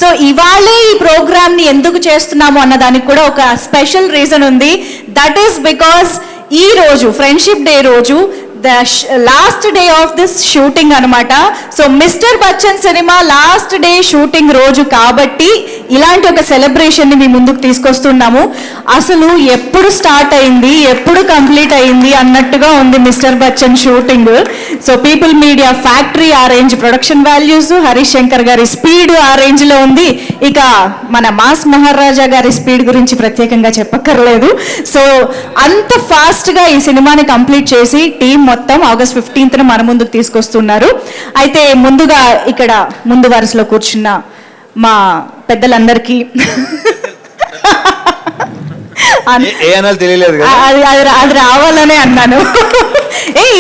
So ఇవాళే ఈ ప్రోగ్రామ్ని ఎందుకు చేస్తున్నాము అన్నదానికి కూడా ఒక స్పెషల్ రీజన్ ఉంది. దట్ ఈస్ బికాస్ ఈ రోజు ఫ్రెండ్షిప్ డే రోజు the last day of this shooting అనమాట. So mister Bachchan cinema last day shooting రోజు కాబట్టి ఇలాంటి ఒక సెలబ్రేషన్ని మీ ముందుకు తీసుకొస్తున్నాము. అసలు ఎప్పుడు స్టార్ట్ అయింది, ఎప్పుడు కంప్లీట్ అయింది అన్నట్టుగా ఉంది mister Bachchan shooting. So people media factory ఆ range production values, Harish Shankar గారి స్పీడ్ ఆ రేంజ్లో ఉంది. ఇక మన మాస్ మహారాజా గారి స్పీడ్ గురించి ప్రత్యేకంగా చెప్పక్కర్లేదు. సో అంత ఫాస్ట్గా ఈ సినిమాని కంప్లీట్ చేసి టీం మొత్తం ఆగస్ట్ 15న మన ముందుకు తీసుకొస్తున్నారు. అయితే ముందుగా ఇక్కడ ముందు వరుసలో కూర్చున్న మా పెద్దలందరికీ అది రావాలనే అన్నాను.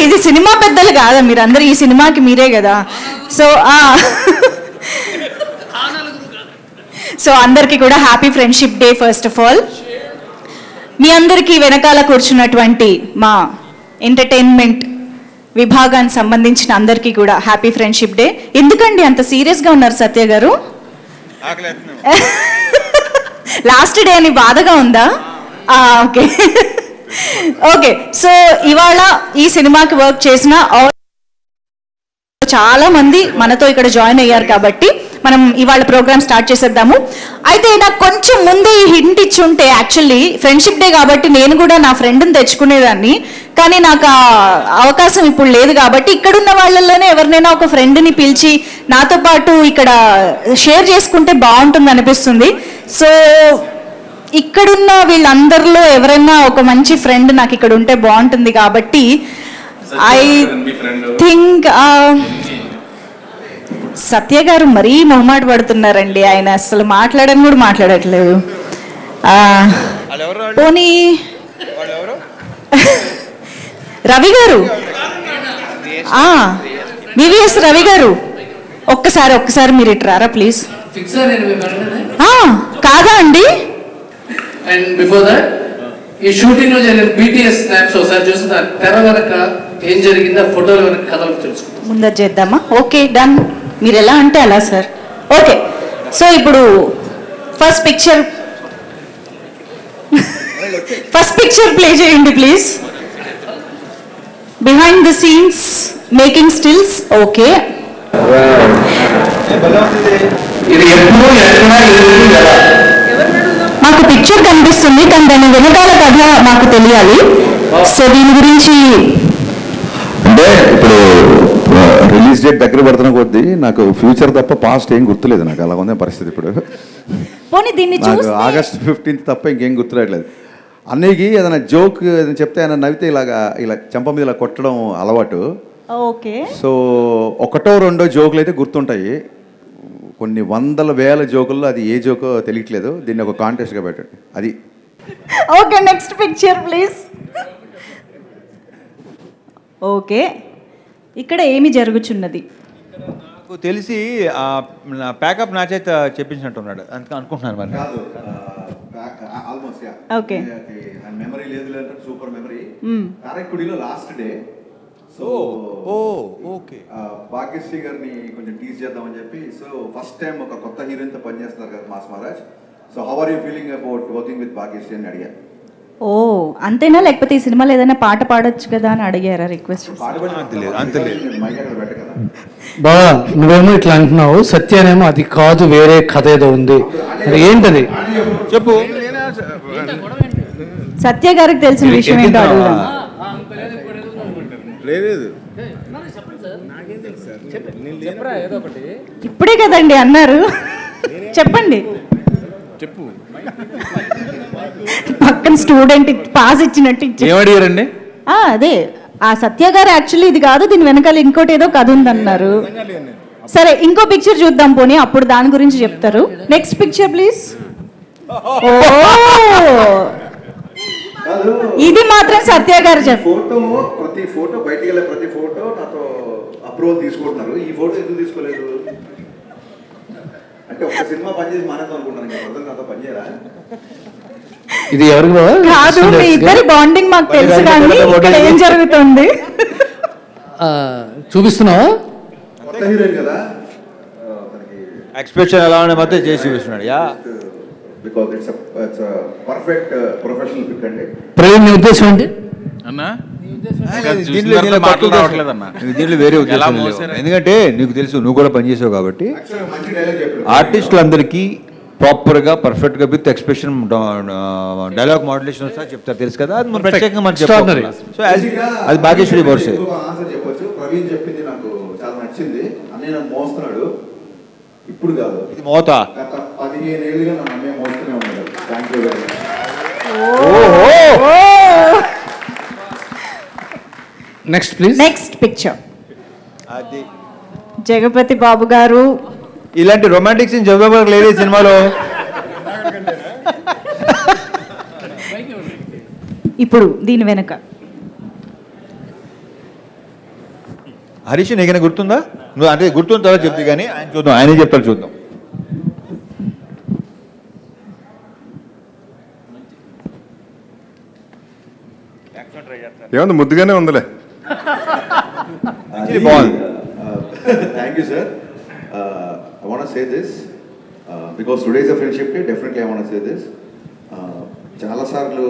ఇది సినిమా పెద్దలు కాదా, మీరందరూ ఈ సినిమాకి మీరే కదా. సో అందరికీ కూడా happy friendship day. First of all మీ అందరికీ వెనకాల కూర్చున్నటువంటి మా ఎంటర్టైన్మెంట్ విభాగానికి సంబంధించిన అందరికీ కూడా హ్యాపీ ఫ్రెండ్షిప్ డే. ఎందుకండి అంత సీరియస్గా ఉన్నారు సత్య గారు? లాస్ట్ డే అని బాధగా ఉందా? Okay okay. సో ఇవాళ ఈ సినిమాకి వర్క్ చేసిన చాలా మంది మనతో ఇక్కడ జాయిన్ అయ్యారు కాబట్టి మనం ఇవాళ ప్రోగ్రామ్ స్టార్ట్ చేసేద్దాము. అయితే నాకు కొంచెం ముందే ఈ హింట్ ఇచ్చి ఉంటే యాక్చువల్లీ ఫ్రెండ్షిప్ డే కాబట్టి నేను కూడా నా ఫ్రెండ్ని తెచ్చుకునేదాన్ని. కానీ నాకు ఆ అవకాశం ఇప్పుడు లేదు కాబట్టి ఇక్కడున్న వాళ్ళల్లోనే ఎవరినైనా ఒక ఫ్రెండ్ని పిలిచి నాతో పాటు ఇక్కడ షేర్ చేసుకుంటే బాగుంటుంది అనిపిస్తుంది. సో ఇక్కడున్న వీళ్ళందరిలో ఎవరైనా ఒక మంచి ఫ్రెండ్ నాకు ఇక్కడ ఉంటే బాగుంటుంది కాబట్టి ఐ థింక్ సత్య గారు మరీ మొహమాట పడుతున్నారండి. ఆయన అసలు మాట్లాడని కూడా మాట్లాడట్లేదు. పోనీ రవి గారు, వివిఎస్ రవి గారు, ఒక్కసారి మీరు ఇటు రారా ప్లీజ్. కాదా అండి? అండ్ బిఫోర్ దట్ ఈ షూటింగ్ లో జరిగిన బీటీఎస్ స్నాప్స్ ఒకసారి చూస్తే తెర వెనక ఏం జరిగిందో ఫోటోల వెనక కథలు తెలుసుకుంటాం. ముందర చేద్దామా? Okay done. మీరు ఎలా అంటే అలా సార్. ఓకే. సో ఇప్పుడు ఫస్ట్ పిక్చర్ ప్లే చేయండి please. Behind the scenes making stills. Okay. మాకు పిక్చర్ కనిపిస్తుంది కానీ దాని వెనకాల కథ మాకు తెలియాలి. సో దీని గురించి అంటే ఇప్పుడు రిలీజ్ డేట్ దగ్గర పడుతున్న కొద్దీ నాకు ఫ్యూచర్ తప్ప పాస్ట్ ఏం గుర్తులేదు. నాకు అలా ఉంది పరిస్థితి. ఇప్పుడు నాకు ఆగస్ట్ 15 తప్ప ఇంకేం గుర్తురాట్లేదు. అన్నయ్యకి ఏదైనా జోక్ ఏదైనా చెప్తే ఆయన నవ్వితే ఇలా చెంప మీద ఇలా కొట్టడం అలవాటు. ఓకే. సో ఒకటో రెండో జోకులు అయితే గుర్తుంటాయి. కొన్ని వందల వేల జోకుల్లో అది ఏ జోకో తెలియట్లేదు. దీన్ని ఒక కాంటెస్ట్గా పెట్టండి అది. Okay next picture please. Okay. ఇక్కడ ఏమి జరుగుచున్నది? నాకు తెలిసి ప్యాకప్ నా చేత చెప్పించినట్టున్నాడు అనుకుంటున్నాను. మరి ఓకే. మెమరీ లేదు, సూపర్ మెమరీ. కారైక్కుడిలో last day. So okay. Bhagyashree గారిని కొంచెం టీజ్ చేద్దామని చెప్పి. సో ఫస్ట్ టైం ఒక కొత్త హీరోయిన్తో పనిచేస్తున్నారు కదా mass Maharaj. So how are you feeling about working with Bhagyashri అని అడిగా. ఓ అంతేనా? లేకపోతే ఈ సినిమాలో ఏదైనా పాట పాడొచ్చు కదా అని అడిగారా రిక్వెస్ట్? బాగా నువ్వేమో ఇట్లా అంటున్నావు, సత్యనేమో అది కాదు వేరే కథ ఏదో ఉంది. ఏంటది చెప్పు. సత్య గారికి తెలిసిన విషయం ఏంటో అడుగుదాం. ఇప్పుడే కదండి అన్నారు, చెప్పండి. చెప్పు. పక్కన స్టూడెంట్ పాస్ ఇచ్చినట్టు ఏమడిగారండి? అదే ఆ సత్య గారు యాక్చువల్లీ ఇది కాదు, దీని వెనకాల ఇంకోటి ఏదో కథ ఉందన్నారు. సరే ఇంకో పిక్చర్ చూద్దాం పోనీ, అప్పుడు దాని గురించి చెప్తారు. Next picture please. ఇది మాత్రం సత్య గారు ఫోటో, ప్రతి ఫోటో బయటికి వెళ్ళే ప్రతి ఫోటో నాతో అప్రూవల్ తీసుకుంటున్నారు. ఈ ఫోటో ఎందుకు తీసుకోలేదు అంటే ఒక సినిమా పనిచేసి మానేద్దాం అనుకుంటాను. నాతో పనిచేయరా? ఇది ఎవరికి కాదు, మీ ఇద్దరి బాండింగ్ మాకు తెలుసు కానీ ఇక్కడ ఏం జరుగుతుంది చూపిస్తున్నావా? కొత్త హీరోయిన్ కదా, ఎక్స్ప్రెషన్ ఎలా ఉండే మొత్తం చేసి చూపిస్తున్నాడు. Yeah, because it's perfect professional pick అండి. ప్రవీణ్ నీ ఉద్దేశం ఏంటి అన్నా దీంట్లో వేరే ఉద్దేశం లేదు. ఎందుకంటే నీకు తెలుసు, నువ్వు కూడా పనిచేసావు కాబట్టి మంచి డైలాగ్ చెప్పారు. ఆర్టిస్టులందరికీ ప్రాపర్గా పర్ఫెక్ట్గా విత్ ఎక్స్ప్రెషన్ డైలాగ్ మాడ్యులేషన్ వస్తా చెప్తారు, తెలుసు కదా. అది మనం ప్రత్యేకంగా మనం చెప్తాం. సో అది భాగ్యశ్రీ బోర్సే. ఆన్సర్ చెప్పొచ్చు. ప్రవీణ్ చెప్పింది నాకు చాలా నచ్చింది. అన్నయ్య నన్ను మోస్తున్నాడు, ఇప్పుడు కాదు, ఇది మోత. గత 15 ఏళ్ళుగా నన్ను అన్నయ్య మోస్తూనే ఉన్నాడు. Thank you very much. Next please. Next picture అది జగపతి బాబు గారు. ఇలాంటి రొమాంటిక్ సీన్ చదువుకోవడానికి లేదు ఈ సినిమాలో. ఇప్పుడు దీని వెనుక హరీష్ నీకైనా గుర్తుందా? నువ్వు అంటే గుర్తున్న తర్వాత చెప్తే కానీ ఆయన చూద్దాం, ఆయనే చెప్తారు, చూద్దాం. ఏముంది, ముద్దుగానే ఉందిలే. బాగుంది. Thank you, sir. I want to say this because today is a friendship day. Definitely, I want to say this. చాలాసార్లు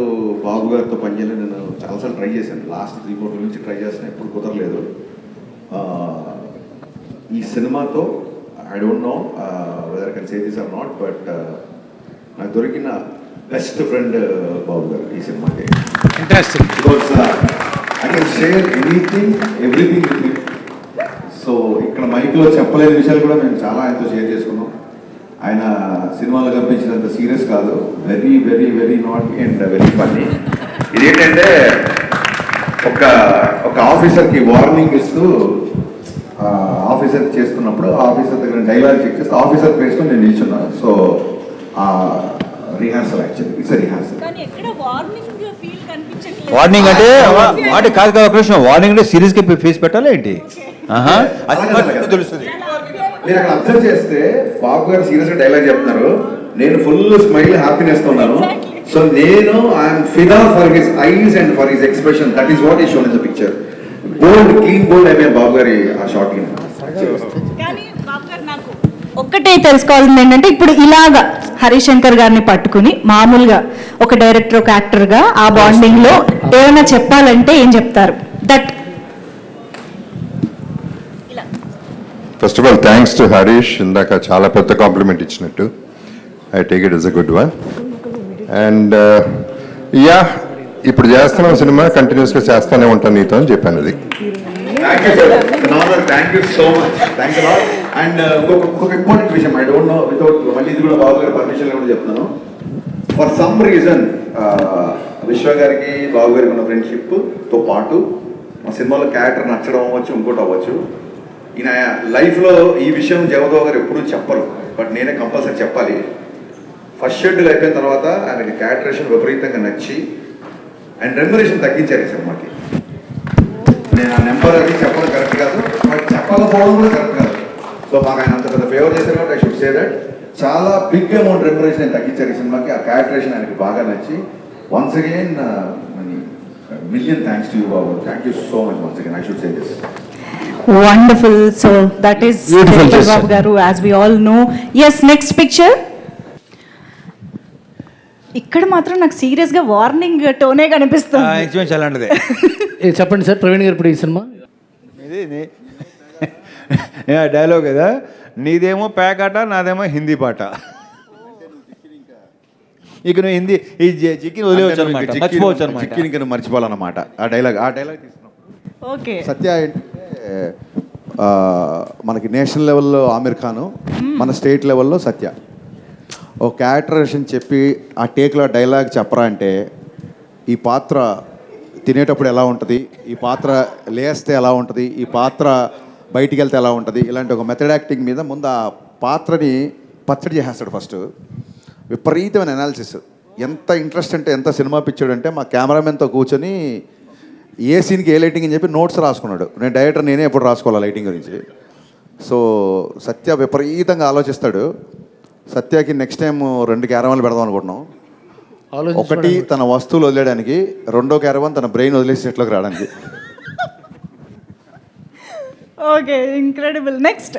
బాబు గారితో పనిచేయాలి. నేను చాలాసార్లు ట్రై చేశాను. లాస్ట్ 3-4 ఫిల్మ్ నుంచి ట్రై చేస్తాను, ఎప్పుడు కుదరలేదు. ఈ సినిమాతో I don't know whether I can say this or not, but నాకు దొరికిన బెస్ట్ ఫ్రెండ్ బాబు గారు ఈ సినిమాకి. Interesting. Because I can share anything everything with him. So ఇక్కడ మైక్లో చెప్పలేని విషయాలు కూడా మేము చాలా ఆయనతో షేర్ చేసుకున్నాం. ఆయన సినిమాలో కనిపించినంత సీరియస్ కాదు, very very very not and very funny. ఇదేంటంటే ఒక ఆఫీసర్కి వార్నింగ్ ఇస్తూ ఆఫీసర్ చేస్తున్నప్పుడు ఆఫీసర్ దగ్గర డైలాగ్ చెక్ చేస్తే ఆఫీసర్ ప్లేస్లో నేను నిల్చున్నా. So rehearsal, actually it's rehearsal. Warning అంటే అంటే కాదు కదా, కృష్ణ. వార్నింగ్ అంటే సీరియస్ గా ఫేస్ పెట్టాలి ఏంటి? తెలుస్తుంది. మీరు అక్కడ అబ్జర్వ్ చేస్తే బాబు గారు సీరియస్ గా డైలాగ్ చెప్తున్నారు, నేను ఫుల్ స్మైల్ హ్యాపీనెస్ తో ఉన్నాను. సో నేను ఐఎమ్ ఫిదా for his eyes and for his expression. That is what is shown in the picture. Bold, clean bold అయిపోయి బాబు గారి ఆ షాట్ కి. ఒక్కటే తెలుసుకోవాల్సింది ఏంటంటే, ఇప్పుడు ఇలాగా హరిశంకర్ గారిని పట్టుకుని మామూలుగా ఒక డైరెక్టర్, ఒక యాక్టర్ గా ఆ బాండింగ్ లో ఏమైనా చెప్పాలంటే ఏం చెప్తారు? That first of all thanks to Harish. ఇందాక చాలా పెద్ద కాంప్లిమెంట్ ఇచ్చినట్టు. I take it is a good one. And yeah, ఇప్పుడు చేస్తున్న సినిమా కంటిన్యూస్గా చేస్తూనే ఉంటాను నీతో అని చెప్పాను. అది thank you sir. Thank you so much. Thanks a lot. And ఇంకొక ఇంపార్టెంట్ విషయం, ఐ డోంట్ నో వితౌట్ మళ్ళీ ఇది కూడా బాబు గారి పర్మిషన్ కూడా చెప్తున్నాను. ఫర్ సమ్ రీజన్ విశ్వ గారికి బాబు గారికి ఉన్న ఫ్రెండ్షిప్తో పాటు మా సినిమాలో క్యారెక్టర్ నచ్చడం అవ్వచ్చు, ఇంకోటి అవ్వచ్చు. ఈయన లైఫ్లో ఈ విషయం జగదో గారు ఎప్పుడూ చెప్పరు, బట్ నేనే కంపల్సరీ చెప్పాలి. ఫస్ట్ షెడ్యూల్ అయిపోయిన తర్వాత ఆయనకి క్యారెక్టరేషన్ విపరీతంగా నచ్చి అండ్ రెమ్యునరేషన్ తగ్గించారు ఈ సినిమాకి. నేను ఆ నెంబర్ అది చెప్పడం కరెక్ట్ కాదు, బట్ చెప్పకపోవడం కూడా కరెక్ట్ కాదు. సో మాకు ఆయన అంత పెద్ద ఫేవర్ చేశారు కాబట్టి ఐ షుడ్ సే దట్. చాలా బిగ్ అమౌంట్ రెమ్యునరేషన్ ఆయన తగ్గించారు ఈ సినిమాకి. ఆ క్యారెక్టరేషన్ ఆయనకి బాగా నచ్చి once again million thanks to you Babu. Thank you so much once again. I should say this. Wonderful. So that is Jagpati Babu garu, as we all know. Yes, next picture. ఇక్కడ మాత్రం నాకు serious గా warning టోనే కనిపిస్తుంది. అలాంటిదే. చెప్పండి sir, Praveen గారు ఇప్పుడు ఈ సినిమా డైలాగ్ కదా, నీదేమో ప్యాకాట, నాదేమో హిందీ పాట. ఇక నువ్వు హిందీ ఈ చిక్కిని వదిలేవచ్చు అనమాట, మర్చిపోవచ్చు అనమాట. చిక్కిని మర్చిపోవాలన్నమాట. ఆ డైలాగ్ తీసుకున్నాం. ఓకే. సత్య ఏంటంటే మనకి నేషనల్ లెవెల్లో ఆమిర్ ఖాను, మన స్టేట్ లెవెల్లో సత్య. ఓ క్యారెక్టరేషన్ చెప్పి ఆ టేక్లో డైలాగ్ చెప్పరా అంటే, ఈ పాత్ర తినేటప్పుడు ఎలా ఉంటుంది, ఈ పాత్ర లేస్తే ఎలా ఉంటుంది, ఈ పాత్ర బయటికి వెళ్తే ఎలా ఉంటుంది, ఇలాంటి ఒక మెథడ్ యాక్టింగ్ మీద ముందు ఆ పాత్రని పచ్చడి చేసేస్తాడు. ఫస్ట్ విపరీతమైన అనాలిసిస్. ఎంత ఇంట్రెస్ట్ అంటే, ఎంత సినిమా పిచ్చాడు అంటే, మా కెమెరామెన్తో కూర్చొని ఏ సీన్కి ఏ లైటింగ్ అని చెప్పి నోట్స్ రాసుకున్నాడు. నేను డైరెక్టర్ నేనే ఎప్పుడు రాసుకోవాలి లైటింగ్ గురించి. సో సత్య విపరీతంగా ఆలోచిస్తాడు. సత్యకి నెక్స్ట్ టైం 2 క్యారవాన్లు పెడదాం అనుకుంటున్నాం. ఒకటి తన వస్తువులు వదిలేయడానికి, 2వ క్యారవాన్ తన బ్రెయిన్ వదిలేసి సెట్లోకి రావడానికి. Okay, incredible. నెక్స్ట్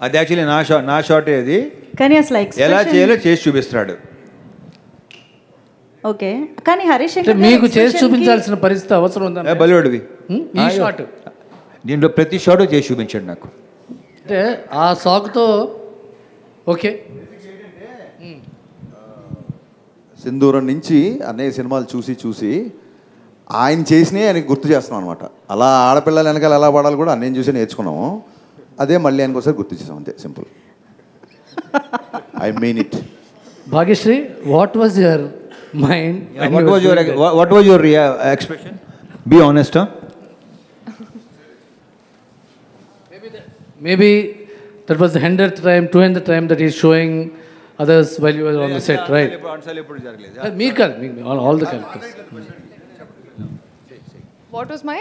అది యాక్చువల్లీ నా షాటే అది. కానీ అసలు ఎలా చేయాలో చేసి చూపిస్తున్నాడు. ఓకే, కానీ హరీష్ మీకు చేసి చూపించాల్సిన పరిస్థితి అవసరం ఉందా? బలివాడివి ఈ షాట్ దీంట్లో ప్రతి షాట్ చేసి చూపించాడు నాకు. అంటే ఆ సాగుతో ఓకే. సింధూరం నుంచి అన్నయ్య సినిమాలు చూసి ఆయన చేసినవి ఆయనకి గుర్తు చేస్తున్నాం అనమాట. అలా ఆడపిల్లలు వెనకాల ఎలా పాడాలి కూడా అన్నయ్యని చూసి నేర్చుకున్నాము. అదే మళ్ళీ ఆయనకు ఒకసారి గుర్తు చేసాం, అంతే, simple. I mean it. Bhagyashri, what was your mind? What was your expression? Be honest, huh? Maybe that was the 100th time, 200th time that he's showing others while you were on the set, right? Me all the characters. What was my?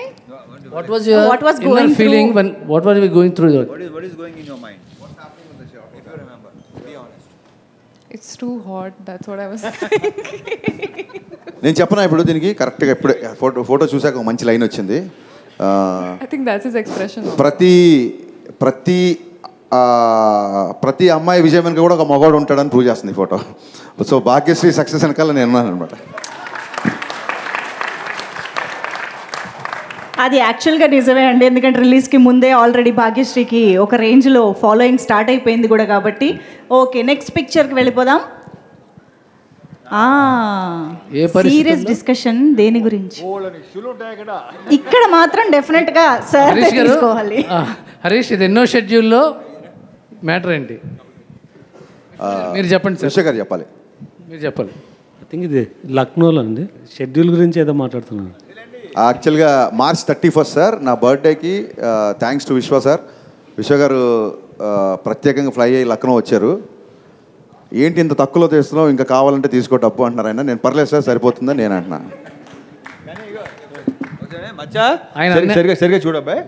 What was your What was inner going feeling through? when what were you going through? What is going in your mind? What's happening on the show? If you remember, be honest. It's too hot. That's what I was saying. నేను చెప్పనా ఇప్పుడు దీనికి కరెక్ట్గా ఇప్పుడే photo చూసాక ఒక మంచి line వచ్చింది. I think that's his expression. ప్రతి అమ్మాయి విజయం వెనుక కూడా ఒక మగవాడు ఉంటాడని ప్రూవ్ చేస్తుంది ఈ ఫోటో. సో భాగ్యశ్రీ సక్సెస్ వెనకాల నేను ఉన్నాను అనమాట. అది యాక్చువల్గా నిజమే అండి, ఎందుకంటే రిలీజ్కి ముందే ఆల్రెడీ భాగ్యశ్రీకి ఒక రేంజ్లో ఫాలోయింగ్ స్టార్ట్ అయిపోయింది కూడా కాబట్టి. ఓకే, నెక్స్ట్ పిక్చర్కి వెళ్ళిపోదాం. సీరియస్ డిస్కషన్ దేని గురించి? ఇక్కడ మాత్రం డెఫినెట్గా సార్ తీసుకోవాలి. హరీష్, ఇది ఎన్నో షెడ్యూల్లో మ్యాటర్ ఏంటి? మీరు చెప్పండి సార్. శేష గారు చెప్పాలి. మీరు చెప్పాలి. ఐ థింక్ ఇది లక్నోలో అండి. షెడ్యూల్ గురించి ఏదో మాట్లాడుతున్నాను. యాక్చువల్గా March 31st సార్, నా బర్త్డేకి థ్యాంక్స్ టు విశ్వ సార్. విశ్వ గారు ప్రత్యేకంగా ఫ్లై అయ్యి లక్నో వచ్చారు. ఏంటి ఇంత తక్కువలో తెస్తున్నావు, ఇంకా కావాలంటే తీసుకో డబ్బు అంటున్నారు ఆయన. నేను పర్లేదు సార్, సరిపోతుందని నేను అంటున్నా. సరిగా చూడబ్బాయి,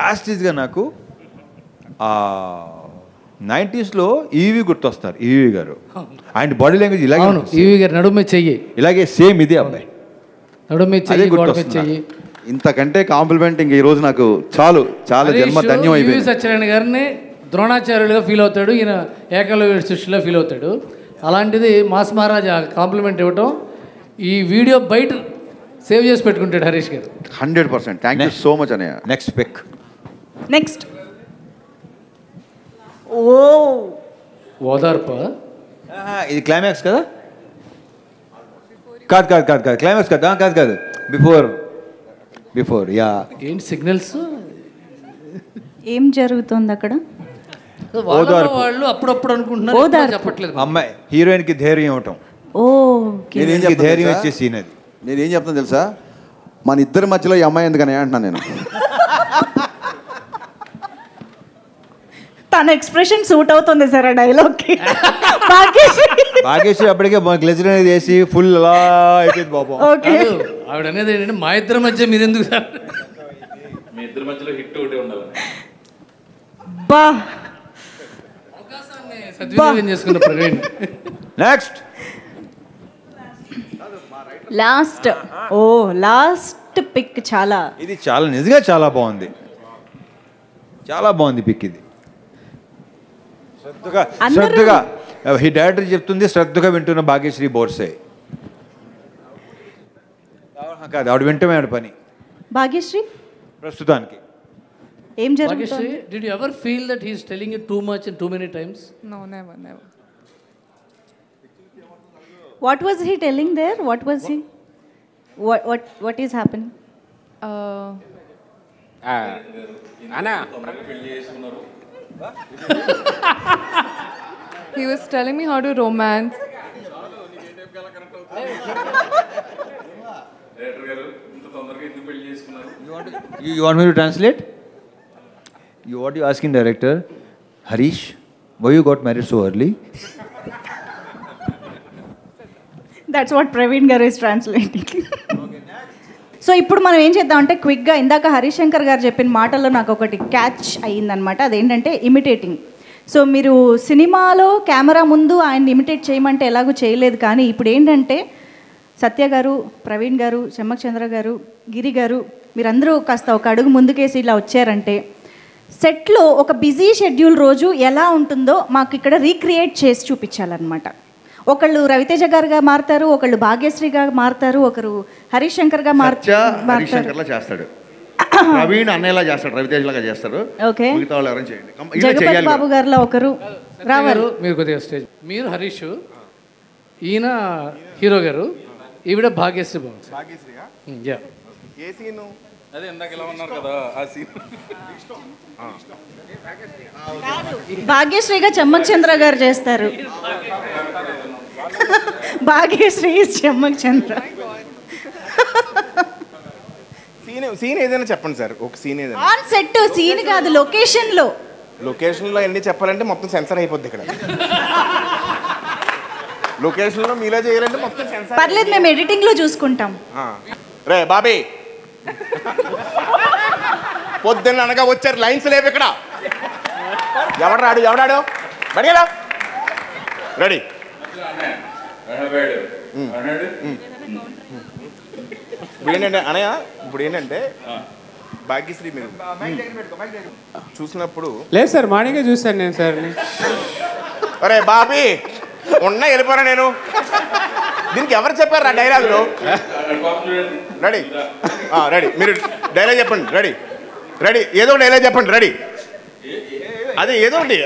యాస్టీస్గా నాకు 90sలో ఈవీ గుర్తొస్తారు. ఈవీ గారు ఆయన బాడీ లాంగ్వేజ్ ఇలాగే, ఈవీ గారు నడుమే చెయ్యి ఇలాగే సేమ్ ఇదే అబ్బాయి, నడుమే చెయ్యి. ఇంతకంటే కాంప్లిమెంట్ ఇంక ఈ రోజు నాకు చాలు, చాలా జన్మ ధన్యం అయిపోయింది. సత్యనారాయణ గారిని ద్రోణాచార్యులుగా ఫీల్ అవుతాడు, ఈయన ఏకలవ్య సృష్టిలో ఫీల్ అవుతాడు. అలాంటిది మాస్ మహారాజ్ కాంప్లిమెంట్ ఇవ్వటం, ఈ వీడియో బయట సేవ్ చేసి పెట్టుకుంటాడు హరీష్ గారు. 100%. థ్యాంక్ యూ సో మచ్ అన్నయ్య. Next pick. నెక్స్ట్ ఓదార్ప. ఇది క్లైమాక్స్ కదా? కాదు క్లైమాక్స్ కాదు. Before yeah. ఏంటి సిగ్నల్స్? ఏం జరుగుతుంది అక్కడ? వాళ్ళు అప్పుడప్పుడు అనుకుంటున్నారు, చెప్పట్లేదు. అమ్మాయి హీరోయిన్కి ధైర్యం ఇవ్వటం. ధైర్యం ఇచ్చే సీన్ అది. నేనేం చెప్తాను తెలుసా, మన ఇద్దరి మధ్యలో ఈ అమ్మాయి ఎందుకని అంటున్నాను నేను. తన ఎక్స్ప్రెషన్ సూట్ అవుతుంది సార్ ఆ డైలాగ్కి. భాగ్యశ్రీ అప్పటికే గ్లెజర్ అనేది వేసి ఫుల్ అలా అయిపోయింది బాబు. ఆవిడ అనేది ఏంటంటే, మా ఇద్దరి మధ్య మీరెందుకు సార్, మీ ఇద్దరి మధ్యలో హిట్ ఒకటే ఉండాలి. అవకాశాన్ని సద్వినియోగం చేసుకున్న ప్రవీణ్. Next last pick. ఇది చాలా నిజంగా చాలా బాగుంది, చాలా బాగుంది పిక్ ఇది. శ్రద్ధగా ఈ డైరెక్టర్ చెప్తుంది, శ్రద్ధగా వింటున్న భాగ్యశ్రీ బోర్సే కాదు, ఆవిడ వింటమే ఆవిడ పని. భాగ్యశ్రీ ప్రస్తుతానికి ఏం జరుగుతుంది? Did you ever feel that he is telling you too much and too many times? No, never. What was he telling there? What was he? What is happening? He was telling me how to romance. You want me to translate? What you asking director? Harish, why you got married so early? That's what Praveen garu is translating. So ఇప్పుడు మనం ఏం చేద్దామంటే క్విక్గా, ఇందాక హరీష్ శంకర్ గారు చెప్పిన మాటల్లో నాకు ఒకటి క్యాచ్ అయ్యిందనమాట. అదేంటంటే ఇమిటేటింగ్. సో మీరు సినిమాలో కెమెరా ముందు ఆయన్ని ఇమిటేట్ చేయమంటే ఎలాగూ చేయలేదు, కానీ ఇప్పుడు ఏంటంటే సత్య గారు, ప్రవీణ్ గారు, చెమ్మక్ చంద్ర గారు, గిరి గారు, మీరందరూ కాస్త ఒక అడుగు ముందుకేసి ఇలా వచ్చారంటే సెట్లో ఒక బిజీ షెడ్యూల్ రోజు ఎలా ఉంటుందో మాకు ఇక్కడ రీక్రియేట్ చేసి చూపించాలన్నమాట. ఒకళ్ళు రవితేజ గారుగా మారుతారు, ఒకళ్ళు భాగ్యశ్రీగా మారుతారు, ఒకరు హరీష్ శంకర్గా మారుతారు. చేస్తాడు, ప్రవీణ్ అన్నయ్యలా చేస్తాడు, రవితేజలాగా చేస్తారు. ఓకే, మిగతా వాళ్ళు ఎవరైనా చేయండి. జగపతి బాబు గారిలో ఒకరు రావాలి. మీరు కొద్దిగా స్టేజ్, మీరు హరీష్, ఈయన హీరో గారు, ఈవిడ భాగ్యశ్రీ. అదే ఇందాక ఎలా ఉన్నారు కదా ఆ సీన్. భాగ్యశ్రీగా చెమ్మక్ చంద్ర గారు చేస్తారు. భాగ్యశ్రీ చెమ్మక్ చంద్ర. సీన్ ఏదైనా చెప్పండి సార్, ఒక సీన్ ఏదైనా. ఆన్ సెట్ సీన్ కాదు, లొకేషన్లో. లొకేషన్లో ఎన్ని చెప్పాలంటే మొత్తం సెన్సర్ అయిపోద్ది ఇక్కడ. లొకేషన్లో మీలో చేయాలంటే మొత్తం సెన్సర్. పర్లేదు, మేము ఎడిటింగ్లో చూసుకుంటాం. రే బాబీ, పొద్దున్న అనగా వచ్చారు, లైన్స్ లేవు ఇక్కడ. ఎవడాడు బడిగా రెడీ. ఇప్పుడు ఏంటంటే అనయ్య, ఇప్పుడు ఏంటంటే భాగ్యశ్రీ మీరు చూసినప్పుడు లేదు సార్, మార్నింగే చూశాను నేను సార్. అరే బాబీ ఉన్నా వెళ్ళిపోరా నేను. దీనికి ఎవరు చెప్పారు ఆ డైలాగులు? రెడీ రెడీ, మీరు డైలాగ్ చెప్పండి. రెడీ ఏదో డైలాగ్ చెప్పండి. రెడీ, అదే ఏదో ఒకటి,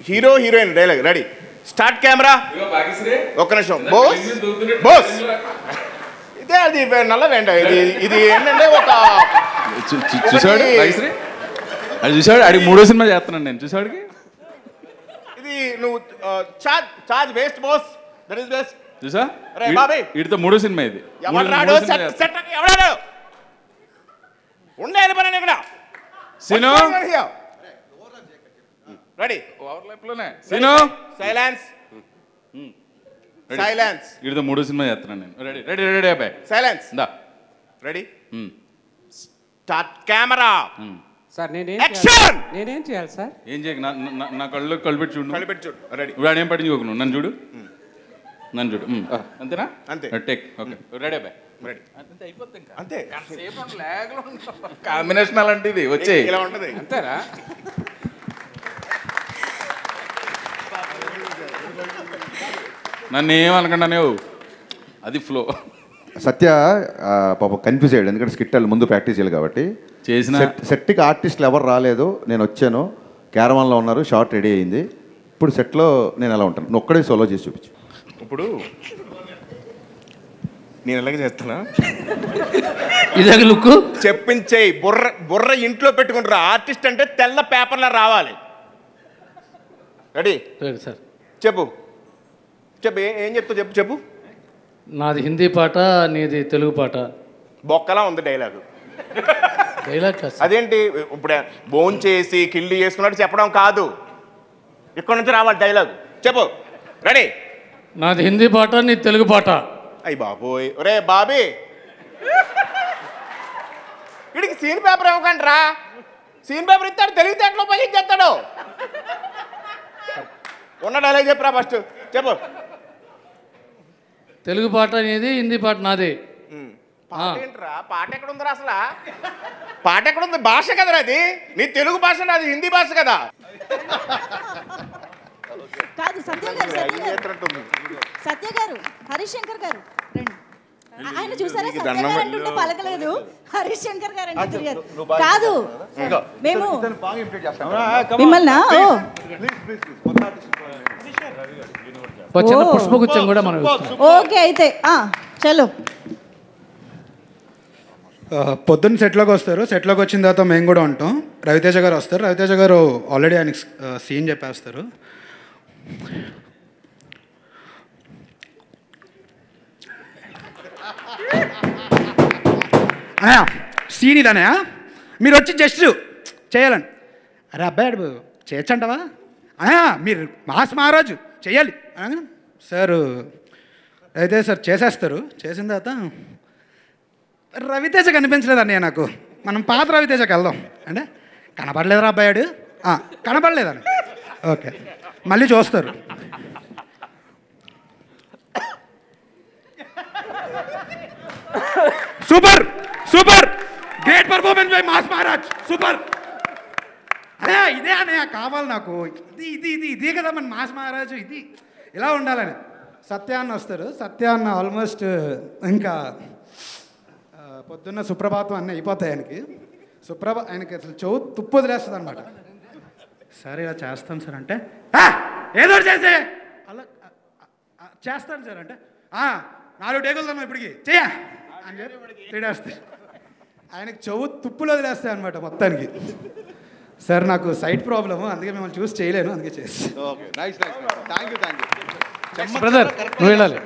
hero heroine dialogue. Ready, start camera. ఒక్క నిమిషం. బోస్ ఇదే అది నల్ల వెంట. ఇది ఏంటంటే ఒక చూసాడు అది చూసాడు, అడిగి 3వ సినిమా చేస్తున్నాను నేను. చూసాడుకి ఇది నువ్వు charge waste boss, that is best. చూసా వీటితో 3వ సినిమా ఇది. ఎవడాడు ఉండే వెళ్ళిపోయాను ఇక్కడ. Scene ready, silence. వీటితో 3వ సినిమా చేస్తున్నాను నేను. రెడీ అబ్బాయి, silence. Ready, start camera. Sir నేనేం చేయాలి సార్? ఏం చేయక నా కళ్ళు పెట్టి చూడు. రెడీ, ఇప్పుడు ఆడేం పట్టించుకోకు, నువ్వు నన్ను చూడు. అంతేనా? అంతే. టేక్. ఓకే, రెడీ అబ్బాయి. రెడీ, అంతే అయిపోతుంది. ఇంకా అంతే. కాంబినేషన్ అలాంటిది వచ్చే ఇలా ఉంటుంది. అంతేనా? నన్ను ఏమనకుండా అది ఫ్లో. సత్య పాప కన్ఫ్యూజ్ అయ్యాడు, ఎందుకంటే స్కిట్ ముందు ప్రాక్టీస్ చేయాలి కాబట్టి. చేసిన సెట్కి ఆర్టిస్టులు ఎవరు రాలేదు, నేను వచ్చాను, క్యారవాన్లో ఉన్నారు, షార్ట్ రెడీ అయింది. ఇప్పుడు సెట్లో నేను ఎలా ఉంటాను, నువ్వు ఒక్కడే సోలో చేసి చూపించు. ఇప్పుడు నేను ఎలాగ చేస్తున్నా, ఇలాగ లుక్ చెప్పించేయి. బుర్ర ఇంట్లో పెట్టుకుంటారు. ఆర్టిస్ట్ అంటే తెల్ల పేపర్లా రావాలి. రెడీ సార్, చెప్పు ఏం చెప్తావు చెప్పు. నాది హిందీ పాట, నీది తెలుగు పాట. బొక్కలా ఉంది డైలాగ్. అదేంటి ఇప్పుడు బోన్ చేసి కిల్లి చేసుకున్నట్టు చెప్పడం కాదు, ఇక్కడ నుంచి రావాలి డైలాగ్. చెప్పు. రెడీ, నాది హిందీ పాట, నీది తెలుగు పాట. అయ్యి బాబోయ్, ఒరే బాబీ వీడికి సీన్ పేపర్ ఇవ్వకండి రా. సీన్ పేపర్ ఇస్తాడు, తెలివితేటలో ఉపయోగించేస్తాడు. ఉన్న డైలాగ్ చెప్పురా ఫస్ట్. చెప్పు. తెలుగు పాట నీది, హిందీ పాట నాది. పాట ఏంట్రా? పాట ఎక్కడ ఉందిరా అసలు? పాట ఎక్కడ ఉంది? భాష కదరా అది. నీ తెలుగు భాష, అది హిందీ భాష కదా. కాదు సత్య గారు, హరీష్ శంకర్ గారు రండి. ఆయన చూసారా, సత్య గారు అంటుంటే పలకలేదు, హరీష్ శంకర్ గారు అంటే తిరిగారు. కాదు మేము మిమ్మల్ని పుష్పగుచ్చం కూడా మనం. ఓకే అయితే చలో. పొద్దున్న సెట్లోకి వస్తారు, సెట్లోకి వచ్చిన తర్వాత మేము కూడా ఉంటాం. రవితేజ గారు వస్తారు, రవితేజ గారు ఆల్రెడీ ఆయనకి సీన్ చెప్పేస్తారు. అన్నయ్య సీన్ ఇదన్నయ్య, మీరు వచ్చి జస్ట్ చేయాలని. అరే అబ్బాయి చేయొచ్చంటవా అన్నయ్య, మీరు మాస్ మహారాజు చేయాలి సార్. అయితే సార్ చేసేస్తారు. చేసిన తర్వాత రవితేజ కనిపించలేదు అన్నయ్య నాకు, మనం పాత రవితేజకి వెళ్దాం అంటే, కనపడలేదురా అబ్బాయాడు, కనపడలేదని. ఓకే, మళ్ళీ చూస్తారు. Super super great performance by mass Maharaj super. అదే ఇదే అన్నయ్య కావాలి నాకు, ఇదే కదా మన మాస్ మహారాజు, ఇది ఇలా ఉండాలని. సత్యాన్న వస్తారు, సత్యాన్న ఆల్మోస్ట్ ఇంకా పొద్దున్న సుప్రభాతం అన్నీ అయిపోతాయి ఆయనకి. ఆయనకి అసలు చెవు తుప్పు వదిలేస్తుంది అనమాట. సార్ ఇలా చేస్తాను సార్ అంటే ఏదో చేసే అలా చేస్తాను సార్ అంటే 4 టేకులు తను ఇప్పటికి చెయ్య అని చెప్పి తిడేస్తాయి. ఆయనకి చెవు తుప్పులు వదిలేస్తాయి అనమాట మొత్తానికి. సార్ నాకు సైట్ ప్రాబ్లము, అందుకే మిమ్మల్ని చూసి చేయలేను, అందుకే చేసి. బ్రదర్ నువ్వు వెళ్ళాలి.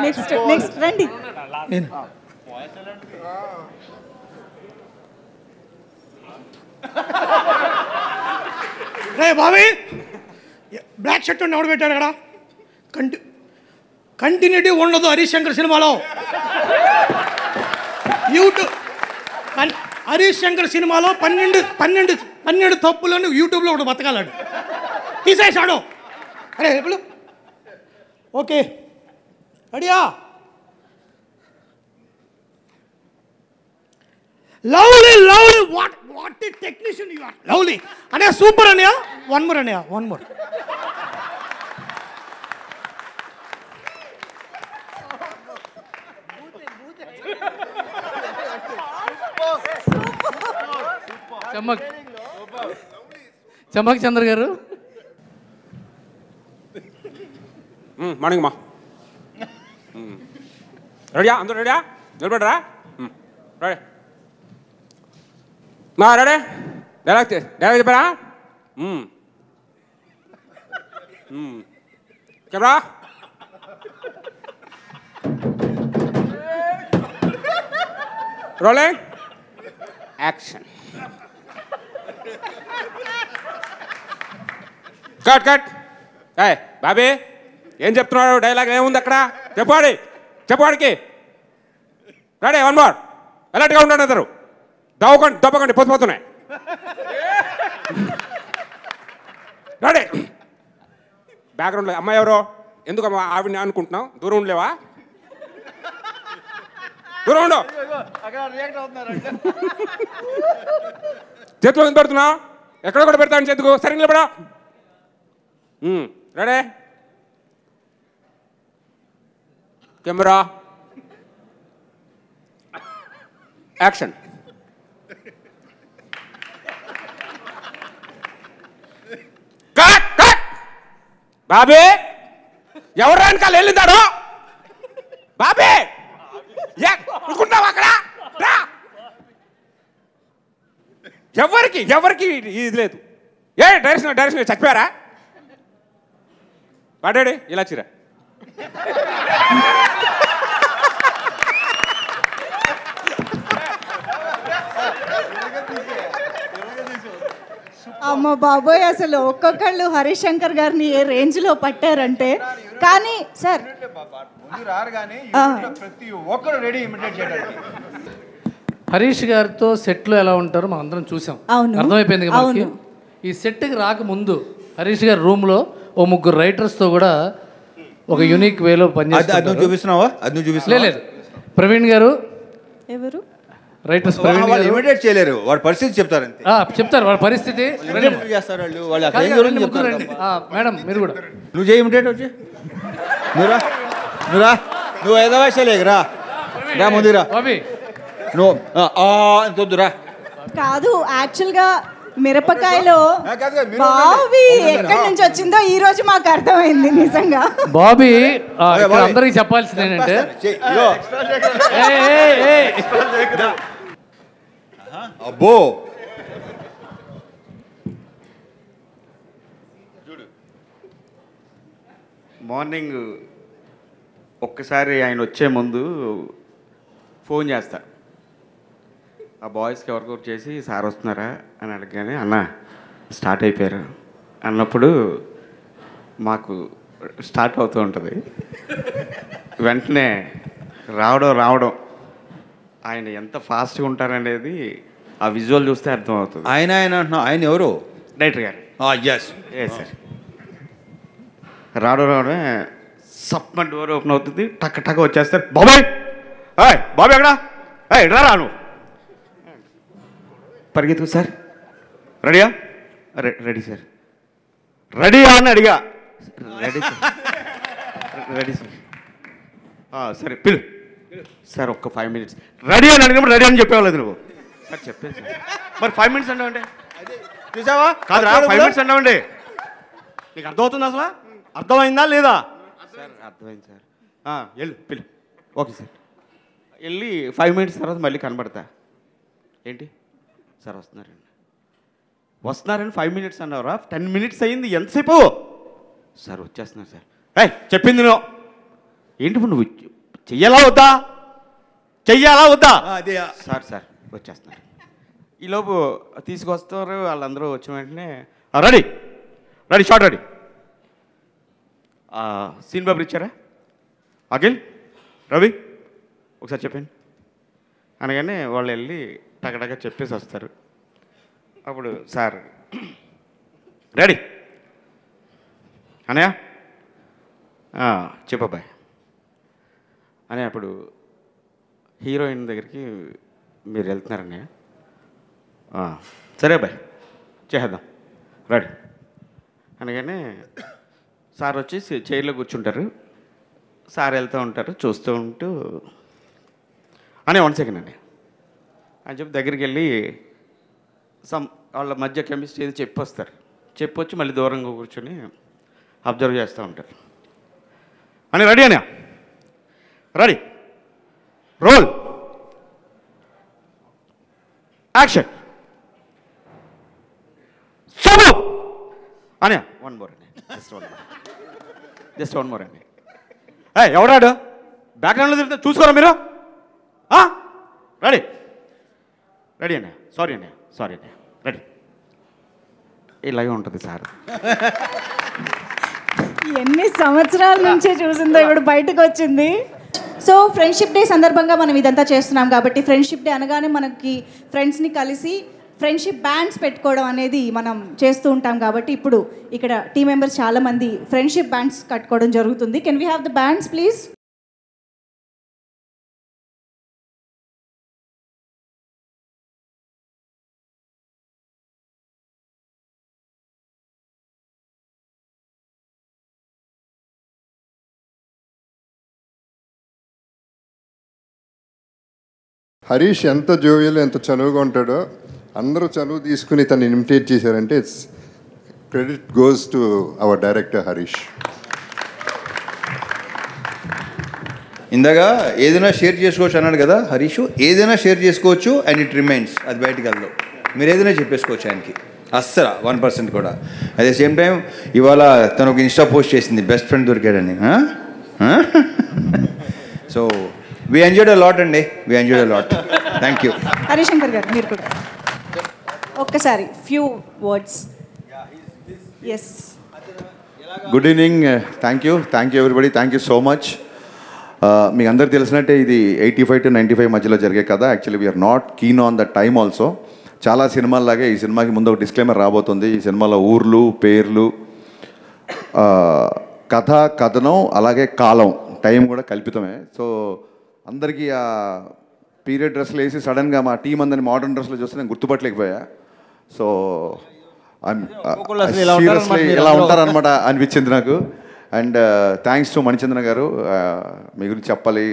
నెక్స్ట్ రండి. రే బాబీ, బ్లాక్ షర్ట్ ఎవడు పెట్టాడు అక్కడ? కంటిన్యూటీ ఉండదు హరీష్ శంకర్ సినిమాలో. యూట్యూబ్ హరీష్ శంకర్ సినిమాలో 12 తప్పులను యూట్యూబ్లో ఒకటి బతకాలాడు, తీసేసాడు. అరే ఎప్పుడు ఓకే రెడీయా? Lovely lovely what technician you are. Lovely అనే సూపర్ అన్నయ్య. వన్ మోర్ అన్నయ్య, వన్ మోర్. చమ్మక్ చంద్ర గారు. మార్నింగ్ మా రెడీయా? అందరూ రెడీయా? నిలబడరా? రెడీ మా రెడీ? డైలాగ్ చెప్పారా? Camera rolling action. Cut cut. Bobby ఏం చెప్తున్నాడు? డైలాగ్ ఏముంది అక్కడ? చెప్పాడికి. రెడీ? One more. అలర్ట్గా ఉండండి అందరు. దప్పకండి పొద్దుపోతున్నాయి. రెడీ? బ్యాక్గ్రౌండ్లో అమ్మాయి ఎవరో? ఎందుకు ఆవిడని అనుకుంటున్నావు? దూరం ఉండలేవా? దూరం ఉండు. చేతిలో ఎంత పెడుతున్నావు? ఎక్కడ కూడా పెడతాను చేతుకు. సరిగ్గా నిలబడా. Ready? Camera action. Cut cut. Bobby ఎవరు వెనకాల వెళ్ళిందాడు? బాబీ అనుకుంటావు అక్కడ? ఎవరికి ఇది లేదు. డైరెక్షన్ చచ్చిపోయారా? పాడాడు ఇలా చిరా. అమ్మ బాబోయ్, అసలు ఒక్కొక్కళ్ళు హరీష్ శంకర్ గారిని ఏ రేంజ్లో పట్టారంటే. కానీ సార్ ప్రతి ఒక్కరు రెడీ ఇమిటేట్ చేయడానికి. హరీష్ గారితో సెట్లో ఎలా ఉంటారో మనం అందరం చూసాం, అర్థమైపోయింది కదా మనకి. ఈ సెట్కి రాకముందు హరీష్ గారి రూమ్లో 3 రైటర్స్తో కూడా ఒక యూనిక్ వేలో పనిచేస్తారు. చూపిస్తున్నావా? అది నువ్వు చూపిస్తున్నా? లేదు, ప్రవీణ్ గారు. ఎవరు రైటర్స్? ఇమిటేట్ చేయలేరు, వాడి పరిస్థితి చెప్తారు. చెప్తారు వాళ్ళ పరిస్థితి. మేడం మీరు కూడా నువ్వు చేయి ఇమిటేట్. వచ్చి నువ్వు ఏదో వయసులేరా ముందురా. నువ్వు వద్దురా. కాదు, యాక్చువల్గా మిరపకాయలో బాబీ ఎక్కడి నుంచి వచ్చిందో ఈ రోజు మాకు అర్థమైంది నిజంగా. బాబీ అందరికి చెప్పాల్సింది ఏంటంటే, అబ్బో మార్నింగ్ ఒక్కసారి ఆయన వచ్చే ముందు ఫోన్ చేస్తా ఆ బాయ్స్కి ఎవరికొకరు చేసి, సార్ వస్తున్నారా అని అడగగానే అన్న స్టార్ట్ అయిపోయారు అన్నప్పుడు మాకు స్టార్ట్ అవుతూ ఉంటుంది. వెంటనే రావడం ఆయన ఎంత ఫాస్ట్గా ఉంటారనేది ఆ విజువల్ చూస్తే అర్థమవుతుంది. ఆయన అంటున్నా, ఆయన ఎవరు? డైరెక్టర్ గారు. ఎస్ సార్ రావడమే సప్మ డోర్ ఓపెన్ అవుతుంది, టక్ టక్ వచ్చేస్తారు. బాబాయ్ బాబాయ్ ఎక్కడా ఎట్లా రాను పరిగెత్తుకు సార్ రెడీయా రెడీ సార్ రెడీయా అని అడిగా. రెడీ సార్ రెడీ సార్ సరే పిలు సార్ ఒక్క 5 minutes రెడీ అని అడిగినప్పుడు రెడీ అని చెప్పేవాళ్ళు నువ్వు సార్ చెప్పాను సార్. మరి 5 minutes అన్నావంటే చూసావా కాదురా 5 minutes అన్నావండి. నీకు అర్థమవుతుంది అసలు అర్థమైందా లేదా? సార్ అర్థమైంది సార్. వెళ్ళు పిలు ఓకే సార్. వెళ్ళి 5 minutes తర్వాత మళ్ళీ కనబడతా. ఏంటి సార్ వస్తున్నారని 5 minutes అన్నారా? 10 minutes అయింది ఎంతసేపు? సార్ వచ్చేస్తున్నారు సార్. చెప్పింది నువ్వు ఏంటి ఇప్పుడు నువ్వు చెయ్యాలా వద్దా సార్ సార్ వచ్చేస్తున్నారు. ఈలోపు తీసుకొస్తారు వాళ్ళందరూ వచ్చిన వెంటనే ready shot ready scene paper ఇచ్చారా? అఖిల్ రవి ఒకసారి చెప్పండి అనగానే వాళ్ళు వెళ్ళి టగటగా చెప్పేసి వస్తారు. అప్పుడు సార్ రెడీ అనయా చెప్పబ్బాయి అని అప్పుడు హీరోయిన్ దగ్గరికి మీరు వెళ్తున్నారన్నయ్య. సరే అబ్బాయి చేద్దాం రెడీ అనగానే సార్ వచ్చి చైర్లో కూర్చుంటారు. సార్ వెళ్తూ ఉంటారు చూస్తూ ఉంటూ అనే 1 second అని చెప్పి దగ్గరికి వెళ్ళి వాళ్ళ మధ్య కెమిస్ట్రీ ఏది చెప్పొస్తారు. చెప్పొచ్చి మళ్ళీ దూరంగా కూర్చొని అబ్జర్వ్ చేస్తూ ఉంటారు. అని రెడీ అనే రెడీ రోల్ యాక్షన్ సోము అనే 1 more అండి జస్ట్ 1 more అండి. ఎవడాడు బ్యాక్గ్రౌండ్లో తిరుగుతా చూసుకోరా మీరు? రెడీ అన్నయ్య సారీ అన్నయ్య రెడీ. ఇలాగే ఉంటుంది సార్. ఎన్ని సంవత్సరాల నుంచే చూసిందో ఇప్పుడు బయటకు వచ్చింది. సో ఫ్రెండ్షిప్ డే సందర్భంగా మనం ఇదంతా చేస్తున్నాం కాబట్టి ఫ్రెండ్షిప్ డే అనగానే మనకి ఫ్రెండ్స్ని కలిసి ఫ్రెండ్షిప్ బ్యాండ్స్ పెట్టుకోవడం అనేది మనం చేస్తూ ఉంటాం కాబట్టి ఇప్పుడు ఇక్కడ టీం మెంబర్స్ చాలామంది ఫ్రెండ్షిప్ బ్యాండ్స్ కట్టుకోవడం జరుగుతుంది. Can we have the bands please? Harish ఎంత జోవియల్ ఎంత చనువుగా ఉంటాడో అందరూ చనువు తీసుకుని తను ఇమిటేట్ చేశారంటే it's credit goes to our director Harish. ఇందాక ఏదైనా షేర్ చేసుకోవచ్చు అన్నాడు కదా హరీష్. ఏదైనా షేర్ చేసుకోవచ్చు అండ్ ఇట్ రిమైన్స్, అది బయటకు వెళ్దాం. మీరు ఏదైనా చెప్పేసుకోవచ్చు ఆయనకి, అస్సలు 1% కూడా. అట్ ద సేమ్ టైం ఇవాళ తను ఒక ఇన్స్టా పోస్ట్ చేసింది బెస్ట్ ఫ్రెండ్ దొరికాడని. So we enjoyed a lot అండి, we enjoyed a lot. Thank you. Harishankar గారు మీరు కూడా ఒక్కసారి few words. Yes good evening. Thank you everybody. Thank you so much. మీకు అందరికి తెలిసినట్టే ఇది 85 to 95 మధ్యలో జరిగే కదా. Actually we're not keen on the time also. చాలా సినిమాల్లాగే ఈ సినిమాకి ముందు ఒక డిస్క్లైమర్ రాబోతుంది. ఈ సినిమాలో ఊర్లు, పేర్లు, కథ, కథనం, అలాగే కాలం, టైం కూడా కల్పితమే. సో అందరికీ ఆ పీరియడ్ డ్రెస్లు వేసి సడన్గా మా టీం అందరిని మోడర్న్ డ్రెస్లో చూస్తే నేను గుర్తుపట్టలేకపోయా. సో సీరియస్లీ ఇలా ఉంటారనమాట అనిపించింది నాకు. అండ్ థ్యాంక్స్ టు మణిచంద్ర గారు. మీ గురించి చెప్పాలి.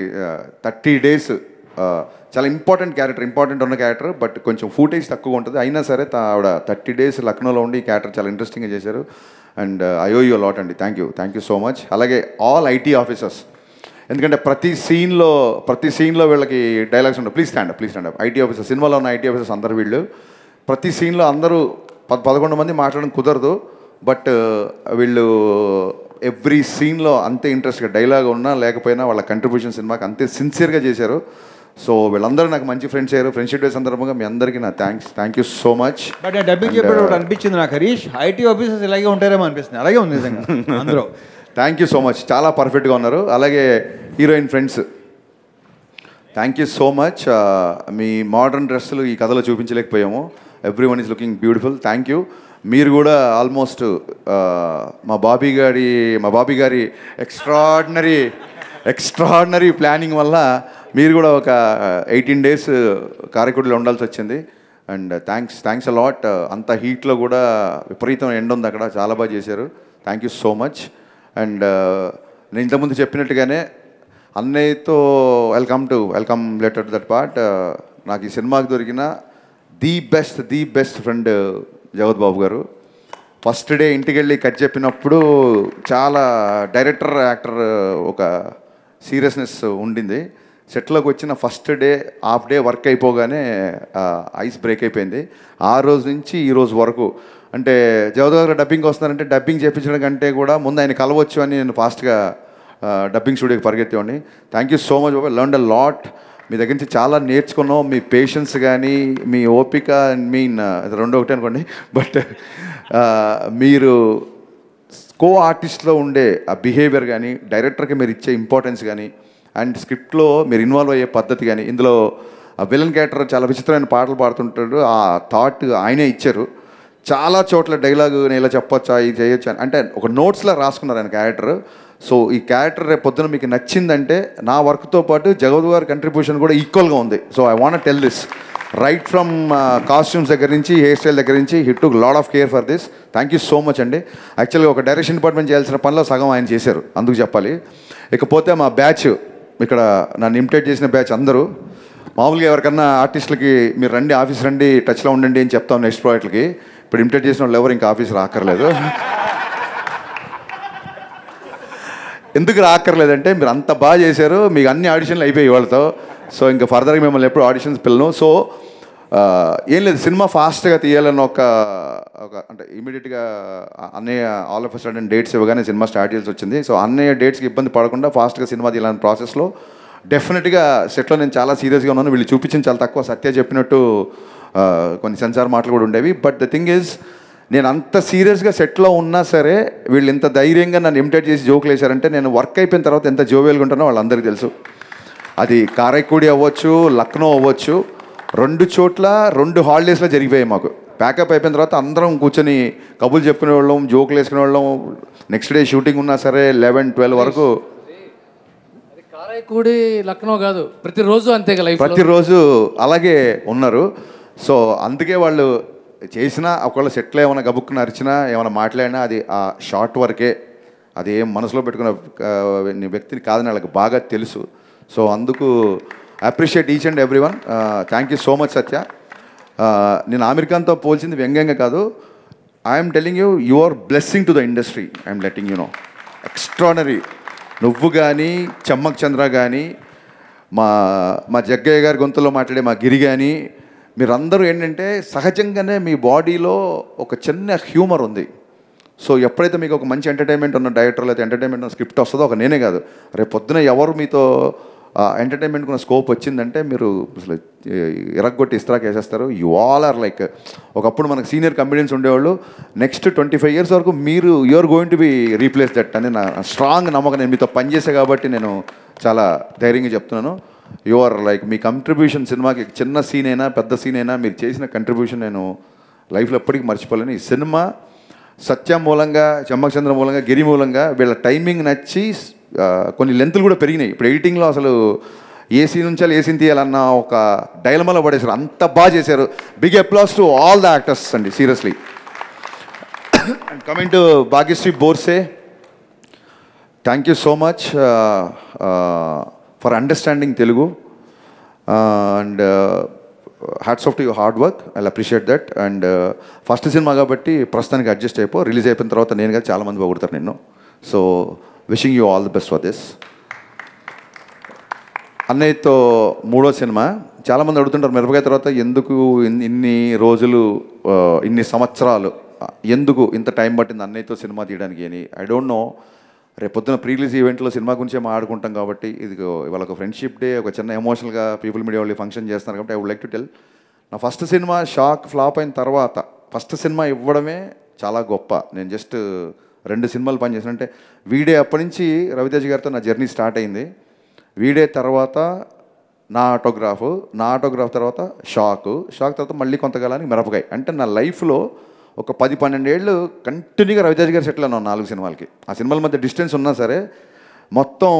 30 days చాలా ఇంపార్టెంట్ ఉన్న క్యారెక్టర్, బట్ కొంచెం ఫూటేజ్ తక్కువ ఉంటుంది. అయినా సరే ఆవిడ 30 days లక్నోలో ఉండి ఈ క్యారెక్టర్ చాలా ఇంట్రెస్టింగ్గా చేశారు. And I owe you lot అండి. Thank you so much. అలాగే ఆల్ ఐటీ ఆఫీసర్స్, ఎందుకంటే ప్రతి సీన్లో వీళ్ళకి డైలాగ్స్ ఉంటాయి. Please stand up. IT officers, సినిమాలో ఉన్న ఐటీ ఆఫీసర్స్ అందరు వీళ్ళు. ప్రతి సీన్లో అందరూ 11 మంది మాట్లాడడం కుదరదు, బట్ వీళ్ళు ఎవ్రీ సీన్లో అంతే ఇంట్రెస్ట్గా డైలాగ్ ఉన్నా లేకపోయినా వాళ్ళ కంట్రిబ్యూషన్ సినిమాకి అంతే సిన్సియర్గా చేశారు. సో వీళ్ళందరూ నాకు మంచి ఫ్రెండ్స్ అయ్యారు. ఫ్రెండ్షిప్ డే సందర్భంగా మీ అందరికీ నా thank you so much. But dubbing చెప్పేటప్పుడు అనిపించింది నాకు హరీష్, ఐటీ ఆఫీసర్స్ ఇలాగే ఉంటారేమో అనిపిస్తుంది. అలాగే ఉంది నిజంగా అందరూ. Thank you so much. చాలా పర్ఫెక్ట్గా ఉన్నారు. అలాగే heroine friends thank you so much. మీ మోడర్న్ డ్రెస్సులు ఈ కథలో చూపించలేకపోయాము. Everyone is looking beautiful. Thank you. మీరు కూడా ఆల్మోస్ట్ మా బాబీ గారి ఎక్స్ట్రాడినరీ ప్లానింగ్ వల్ల మీరు కూడా ఒక 18 days కారైకుడిలో ఉండాల్సి వచ్చింది. And thanks a lot. అంత హీట్లో కూడా విపరీతం ఎండ ఉంది అక్కడ, చాలా బాగా చేశారు. Thank you so much. And నేను ఇంతకుముందు చెప్పినట్టుగానే అన్నయ్యతో వెల్కమ్ లెటర్ దట్ పార్ట్. నాకు ఈ సినిమాకి దొరికిన ది బెస్ట్ ఫ్రెండ్ జగత్ బాబు గారు. ఫస్ట్ డే ఇంటికి వెళ్ళి కట్ చెప్పినప్పుడు చాలా డైరెక్టర్ యాక్టర్ ఒక సీరియస్నెస్ ఉండింది. సెట్లోకి వచ్చిన first day half day work అయిపోగానే ఐస్ బ్రేక్ అయిపోయింది. ఆ రోజు నుంచి ఈ రోజు వరకు అంటే జగత్ గారు డబ్బింగ్కి వస్తున్నారంటే డబ్బింగ్ చేయించడం కంటే కూడా ముందు ఆయన కలవచ్చు అని నేను ఫాస్ట్గా డబ్బింగ్ స్టూడియోకి పరిగెత్తేవాడిని. థ్యాంక్ యూ సో మచ్ బాబా. Learn a lot. మీ దగ్గర నుంచి చాలా నేర్చుకున్నాం. మీ పేషెన్స్ కానీ మీ ఓపిక రెండు ఒకటే అనుకోండి. బట్ మీరు కో ఆర్టిస్ట్లో ఉండే ఆ బిహేవియర్ కానీ, డైరెక్టర్కి మీరు ఇచ్చే ఇంపార్టెన్స్ కానీ, అండ్ స్క్రిప్ట్లో మీరు ఇన్వాల్వ్ అయ్యే పద్ధతి కానీ, ఇందులో ఆ విలన్ క్యారెక్టర్ చాలా విచిత్రమైన పాటలు పాడుతుంటాడు. ఆ థాట్ ఆయనే ఇచ్చారు. చాలా చోట్ల డైలాగు నేను ఇలా చెప్పొచ్చా, ఇది చేయొచ్చా అంటే ఒక నోట్స్లో రాసుకున్నారు ఆయన క్యారెక్టర్. సో ఈ క్యారెక్టర్ రేపు పొద్దున మీకు నచ్చిందంటే నా వర్క్తో పాటు జగత్ గారి కంట్రిబ్యూషన్ కూడా ఈక్వల్గా ఉంది. So I want tell this right from costumes దగ్గర నుంచి, హెయిర్ స్టైల్ దగ్గర నుంచి, he took lot of care for this. Thank you so much అండి. యాక్చువల్గా ఒక డైరెక్షన్ డిపార్ట్మెంట్ చేయాల్సిన పనిలో సగం ఆయన చేశారు, అందుకు చెప్పాలి. ఇకపోతే మా బ్యాచ్, ఇక్కడ నన్ను ఇమిటేట్ చేసిన బ్యాచ్ అందరూ మామూలుగా ఎవరికన్నా ఆర్టిస్టులకి మీరు రండి, ఆఫీస్ రండి, టచ్లో ఉండండి అని చెప్తాం నెక్స్ట్ ప్రాజెక్ట్కి. ఇప్పుడు ఇమిటేట్ చేసిన వాళ్ళు ఎవరు ఇంకా ఆఫీస్ రాక్కర్లేదు. ఎందుకు రాక్కర్లేదంటే మీరు అంత బాగా చేశారు, మీకు అన్ని ఆడిషన్లు అయిపోయాయి వాళ్ళతో. సో ఇంకా ఫర్దర్గా మిమ్మల్ని ఎప్పుడు ఆడిషన్స్ పిల్లను. సో ఏం లేదు, సినిమా ఫాస్ట్గా తీయాలని ఒక అంటే ఇమీడియట్గా అన్నయ్య ఆల్ ఆఫ్ సడన్ డేట్స్ ఇవ్వగానే సినిమా స్టార్ట్ చేయాల్సి వచ్చింది. సో అన్నయ్య డేట్స్కి ఇబ్బంది పడకుండా ఫాస్ట్గా సినిమా తీయాలని ప్రాసెస్లో డెఫినెట్గా సెట్లో నేను చాలా సీరియస్గా ఉన్నాను. వీళ్ళు చూపించింది చాలా తక్కువ, సత్య చెప్పినట్టు కొన్ని సెన్సార్ మాటలు కూడా ఉండేవి. బట్ ద థింగ్ ఈజ్, నేను అంత సీరియస్గా సెట్లో ఉన్నా సరే వీళ్ళు ఎంత ధైర్యంగా నన్ను ఇమిటేట్ చేసి జోకులు వేశారంటే నేను వర్క్ అయిపోయిన తర్వాత ఎంత జోవియల్గా ఉంటానో వాళ్ళందరికీ తెలుసు. అది కారైక్కుడి అవ్వచ్చు, లక్నో అవ్వచ్చు, 2 చోట్ల 2 హాలిడేస్లో జరిగిపోయాయి మాకు. ప్యాకప్ అయిపోయిన తర్వాత అందరం కూర్చొని కబుర్లు చెప్పుకునే వాళ్ళం, జోకులు వేసుకునే వాళ్ళం. నెక్స్ట్ డే షూటింగ్ ఉన్నా సరే 11-12 వరకు. కారైక్కుడి లక్నో కాదు, ప్రతిరోజు అంతే లైఫ్, ప్రతిరోజు అలాగే ఉన్నారు. సో అందుకే వాళ్ళు చేసినా ఒకవేళ సెట్లో ఏమైనా గబుక్కున అరిచినా ఏమైనా మాట్లాడినా అది ఆ షార్ట్ వరకే, అది ఏం మనసులో పెట్టుకున్న వ్యక్తిని కాదని వాళ్ళకి బాగా తెలుసు. సో అందుకు appreciate each and every one. Thank you so much Satya. నేను ఆమిర్ ఖాన్తో పోల్చింది వ్యంగ్యంగా కాదు. I'm telling you, you are blessing to the industry. I'm letting you know. Extraordinary. నువ్వు కానీ, చమ్మక్ చంద్ర కానీ, మా జగ్గయ్య గారి గొంతులో మాట్లాడే మా గిరి కానీ, మీరందరూ ఏంటంటే సహజంగానే మీ బాడీలో ఒక చిన్న హ్యూమర్ ఉంది. సో ఎప్పుడైతే మీకు ఒక మంచి ఎంటర్టైన్మెంట్ ఉన్న డైరెక్టర్ లేదా ఎంటర్టైన్మెంట్ ఉన్న స్క్రిప్ట్ వస్తుందో, ఒక నేనే కాదు, రేపు పొద్దున ఎవరు మీతో ఎంటర్టైన్మెంట్ ఉన్న స్కోప్ వచ్చిందంటే మీరు అసలు ఇరగ్గొట్టి ఇస్త్రాక్ వేసేస్తారు. యు ఆల్ ఆర్ లైక్, ఒకప్పుడు మనకు సీనియర్ కమెడియన్స్ ఉండేవాళ్ళు, నెక్స్ట్ 25 years వరకు మీరు you're going to be replace that అని నా స్ట్రాంగ్ నమ్మకం. నేను మీతో పనిచేసే కాబట్టి నేను చాలా ధైర్యంగా చెప్తున్నాను. యు ఆర్ లైక్, మీ కంట్రిబ్యూషన్ సినిమాకి చిన్న సీన్ అయినా పెద్ద సీన్ అయినా మీరు చేసిన కంట్రిబ్యూషన్ నేను లైఫ్లో ఎప్పటికీ మర్చిపోలేను. ఈ సినిమా సత్యం మూలంగా, చమ్మక్ చంద్ర మూలంగా, గిరి మూలంగా వీళ్ళ టైమింగ్ నచ్చి కొన్ని లెంతులు కూడా పెరిగినాయి. ఇప్పుడు ఎడిటింగ్లో అసలు ఏ సీన్ ఉంచాలి, ఏ సీన్ తీయాలన్న ఒక డైలమాలో పడేశారు. అంత బాగా చేశారు. Big applause to all the actors అండి, seriously. And coming to Bhagyashri Borse, thank you so much for understanding Telugu and hats off to your hard work. I appreciate that. And first cinema కాబట్టి ప్రస్తుతానికి అడ్జస్ట్ అయిపో. రిలీజ్ అయిపోయిన తర్వాత నేను కదా చాలామంది పొగుడతారు నిన్ను. So wishing you all the best for this. అన్నయ్యతో 3వ సినిమా. చాలామంది అడుగుతుంటారు మిరపకాయ తర్వాత ఎందుకు ఇన్ని రోజులు, ఇన్ని సంవత్సరాలు, ఎందుకు ఇంత టైం పట్టింది అన్నయ్యతో సినిమా తీయడానికి అని. I don't no. రేపొద్దున ప్రీ రిలీజ్ ఈవెంట్లో సినిమా గురించే మాట్లాడుకుంటాం కాబట్టి, ఇది ఇవాళ ఒక ఫ్రెండ్షిప్ డే, ఒక చిన్న ఎమోషనల్గా పీపుల్ మీడియా వాళ్ళు ఫంక్షన్ చేస్తున్నారు కాబట్టి I would like to tell, నా ఫస్ట్ సినిమా షాక్ ఫ్లాప్ అయిన తర్వాత ఫస్ట్ సినిమా ఇవ్వడమే చాలా గొప్ప. నేను జస్ట్ 2 సినిమాలు పనిచేసిన, అంటే వీడే అప్పటి నుంచి రవితేజ గారితో నా జర్నీ స్టార్ట్ అయింది. వీడే తర్వాత నా ఆటోగ్రాఫ్ తర్వాత షాక్ తర్వాత మళ్ళీ కొంతకాలానికి మిరపకాయ. అంటే నా లైఫ్లో ఒక 10-12 ఏళ్ళు కంటిన్యూగా రవితేజ గారి సెట్లో ఉన్నాను 4 సినిమాలకి. ఆ సినిమాల మధ్య డిస్టెన్స్ ఉన్నా సరే మొత్తం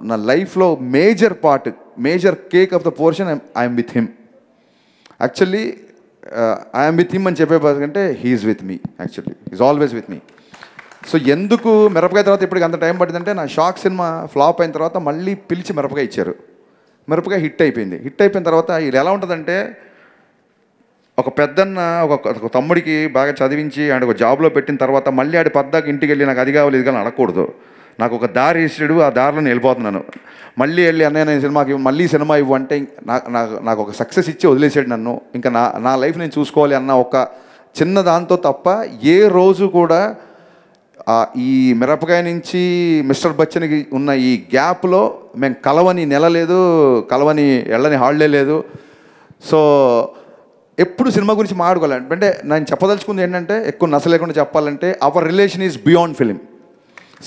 నా లైఫ్లో major part, major cake of the portion I'm with him. Actually I'm with him అని చెప్పే కంటే he's with me. Actually is always with me. So ఎందుకు మిరపకాయ తర్వాత ఇప్పటికి అంత టైం పట్టిందంటే, నా షాక్ సినిమా ఫ్లాప్ అయిన తర్వాత మళ్ళీ పిలిచి మిరపకాయ ఇచ్చారు. మిరపకాయ హిట్ అయిపోయింది. హిట్ అయిపోయిన తర్వాత ఇది ఎలా ఉంటుందంటే, ఒక పెద్దన్న ఒక తమ్ముడికి బాగా చదివించి ఆడ ఒక జాబ్లో పెట్టిన తర్వాత మళ్ళీ ఆడి పద్దాకి ఇంటికి వెళ్ళి నాకు అది కావాలి ఇది కావాలి అడగకూడదు. నాకు ఒక దారి ఇచ్చాడు, ఆ దారిలో నేను వెళ్ళిపోతున్నాను. మళ్ళీ వెళ్ళి అన్నయ్య నేను సినిమాకి మళ్ళీ సినిమా ఇవ్వు అంటే నాకు ఒక సక్సెస్ ఇచ్చి వదిలేసాడు నన్ను. ఇంకా నా లైఫ్ నేను చూసుకోవాలి అన్న ఒక చిన్న దాంతో తప్ప ఏ రోజు కూడా ఈ మిరపకాయ నుంచి మిస్టర్ బచ్చన్కి ఉన్న ఈ గ్యాప్లో మేము కలవని నెల లేదు, కలవని వెళ్ళని హాలిడే లేదు. సో ఎప్పుడు సినిమా గురించి మాట్లాడుకోవాలి. అంటే నేను చెప్పదలుచుకుంది ఏంటంటే, ఎక్కువ నచ్చ లేకుండా చెప్పాలంటే, hour relation is beyond film.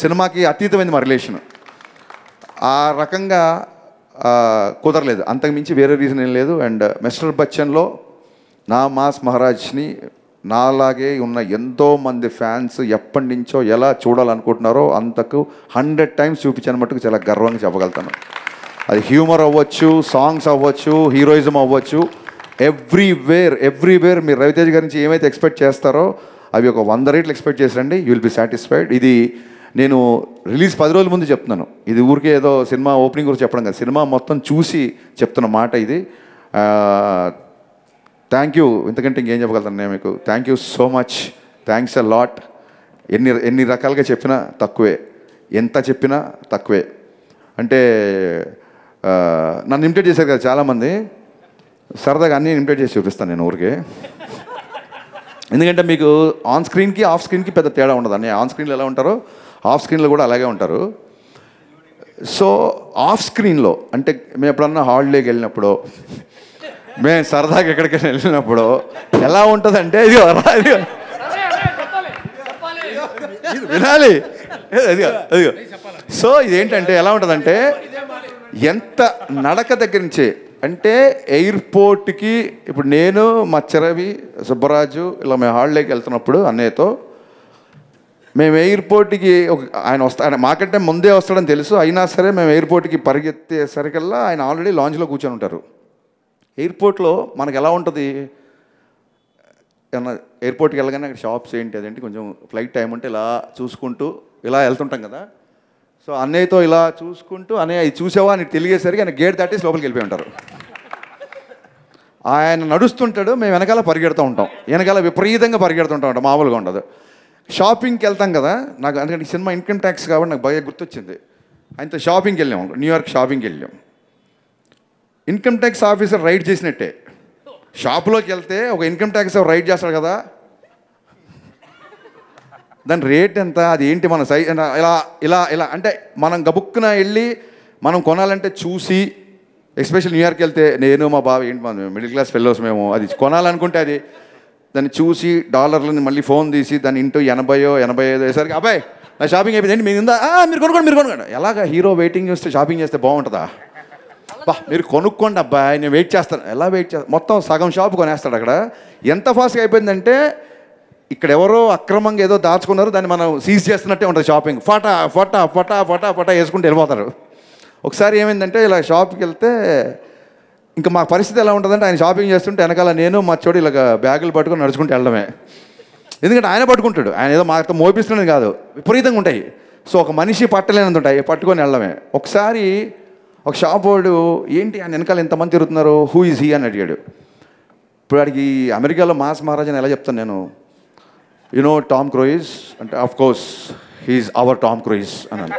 సినిమాకి అతీతమైంది మా రిలేషన్. ఆ రకంగా కుదరలేదు, అంతకుమించి వేరే రీజన్ ఏం లేదు. అండ్ మిస్టర్ బచ్చన్లో నా మాస్ మహారాజ్ని నాలాగే ఉన్న ఎంతోమంది ఫ్యాన్స్ ఎప్పటి నుంచో ఎలా చూడాలనుకుంటున్నారో అంతకు 100 times చూపించాను మట్టుకు చాలా గర్వంగా చెప్పగలుగుతాను. అది హ్యూమర్ అవ్వచ్చు, సాంగ్స్ అవ్వచ్చు, హీరోయిజం అవ్వచ్చు, ఎవ్రీవేర్ మీరు రవితేజ గారి నుంచి ఏమైతే ఎక్స్పెక్ట్ చేస్తారో అవి ఒక 100 రెట్లు ఎక్స్పెక్ట్ చేసిరండి. You will be satisfied. ఇది నేను రిలీజ్ 10 రోజుల ముందు చెప్తున్నాను. ఇది ఊరికే ఏదో సినిమా ఓపెనింగ్ గురించి చెప్పడం కాదు, సినిమా మొత్తం చూసి చెప్తున్న మాట ఇది. Thank you. ఇంతకంటే ఇంకేం చెప్పగలుగుతాను నేను మీకు. Thank you so much. Thanks a lot. ఎన్ని రకాలుగా చెప్పినా తక్కువే, ఎంత చెప్పినా తక్కువే. అంటే నన్ను ఇమిటేట్ చేశారు కదా చాలామంది, సరదాగా అన్నీ ఇమిటేట్ చేసి చూపిస్తాను నేను ఊరికే. ఎందుకంటే మీకు ఆన్ స్క్రీన్కి ఆఫ్ స్క్రీన్కి పెద్ద తేడా ఉండదు. అన్నీ ఆన్ స్క్రీన్లో ఎలా ఉంటారో ఆఫ్ స్క్రీన్లో కూడా అలాగే ఉంటారు. సో ఆఫ్ స్క్రీన్లో అంటే మేము ఎప్పుడన్నా హాలిడేకి వెళ్ళినప్పుడు, మేము సరదాగా ఎక్కడికైనా వెళ్ళినప్పుడు ఎలా ఉంటుందంటే, ఇది వినాలి అదిగో. సో ఇదేంటంటే ఎలా ఉంటుందంటే, ఎంత నడక దగ్గర నుంచే అంటే ఎయిర్పోర్ట్కి ఇప్పుడు నేను మా చెరవి సుబ్బరాజు ఇలా మేము హాలిడేకి వెళ్తున్నప్పుడు అన్నయ్యతో మేము ఎయిర్పోర్ట్కి ఆయన ఆయన మాకంటే ముందే వస్తాడని తెలుసు, అయినా సరే మేము ఎయిర్పోర్ట్కి పరిగెత్తేసరికల్లా ఆయన ఆల్రెడీ లాంచ్లో కూర్చొని ఉంటారు. ఎయిర్పోర్ట్లో మనకు ఎలా ఉంటుంది, ఏమన్నా ఎయిర్పోర్ట్కి వెళ్ళగానే అక్కడ షాప్స్ ఏంటి అదేంటి కొంచెం ఫ్లైట్ టైం ఉంటే ఇలా చూసుకుంటూ ఇలా వెళ్తుంటాం కదా. సో అన్నయ్యతో ఇలా చూసుకుంటూ, అన్నయ్య ఇది చూసావా అని తెలియసరికి ఆయన గేట్ దాటేసి లోపలికి వెళ్ళిపోయి ఉంటారు. ఆయన నడుస్తుంటాడు, మేము వెనకాల పరిగెడుతూ ఉంటాం, వెనకాల విపరీతంగా పరిగెడుతుంటాం, మామూలుగా ఉండదు. షాపింగ్కి వెళ్తాం కదా, నాకు అందుకంటే ఈ సినిమా ఇన్కమ్ ట్యాక్స్ కాబట్టి నాకు బాగా గుర్తొచ్చింది. ఆయనతో షాపింగ్కి వెళ్ళాం, న్యూయార్క్ షాపింగ్కి వెళ్ళాం. ఇన్కమ్ ట్యాక్స్ ఆఫీసర్ రైడ్ చేసినట్టే. షాపులోకి వెళ్తే ఒక ఇన్కమ్ ట్యాక్స్ రైడ్ చేస్తాడు కదా, దాని రేట్ ఎంత, అది ఏంటి, మన సైజ్ ఇలా ఇలా ఇలా అంటే మనం గబుక్కున వెళ్ళి మనం కొనాలంటే చూసి, ఎస్పెషల్ న్యూయార్క్ వెళ్తే నేను మా బావ ఏంటి మనం మిడిల్ క్లాస్ ఫెలోస్ మేము, అది కొనాలనుకుంటే అది దాన్ని చూసి డాలర్లని మళ్ళీ ఫోన్ తీసి దాన్ని ఇంటూ 80-85 వేసరికి అబ్బాయి నా షాపింగ్ అయిపోయింది ఏంటి మీరు ఉందా, మీరు కొనుక్కోండి. ఎలాగ హీరో వెయిటింగ్ చేస్తే షాపింగ్ చేస్తే బాగుంటుందా, బా మీరు కొనుక్కోండి అబ్బాయి నేను వెయిట్ చేస్తాను. ఎలా వెయిట్ చేస్తాను, మొత్తం సగం షాప్ కొనేస్తాడు అక్కడ. ఎంత ఫాస్ట్గా అయిపోయిందంటే ఇక్కడ ఎవరో అక్రమంగా ఏదో దాచుకున్నారు, దాన్ని మనం సీజ్ చేస్తున్నట్టే ఉంటుంది షాపింగ్. ఫటా ఫటా ఫటా ఫటా ఫటా వేసుకుంటూ వెళ్ళిపోతారు. ఒకసారి ఏమైందంటే ఇలా షాప్కి వెళ్తే ఇంకా మా పరిస్థితి ఎలా ఉంటుందంటే, ఆయన షాపింగ్ చేస్తుంటే వెనకాల నేను మా చోటు ఇలాగ బ్యాగులు పట్టుకొని నడుచుకుంటూ వెళ్ళడమే. ఎందుకంటే ఆయన పట్టుకుంటాడు, ఆయన ఏదో మాతో మోపిస్తున్నది కాదు, విపరీతంగా ఉంటాయి. సో ఒక మనిషి పట్టలేనంత ఉంటాయి, పట్టుకొని వెళ్ళడమే. ఒకసారి ఒక షాప్ వాడు ఏంటి ఆయన వెనకాల ఎంతమంది తిరుగుతున్నారు, హూ ఈజ్ హీ అని అడిగాడు. ఇప్పుడు వాడికి అమెరికాలో మాస్ మహారాజ్ అని ఎలా చెప్తాను నేను, యు నో టామ్ క్రూయిజ్ అంటే of course he's our Tom Cruise అన్నాను.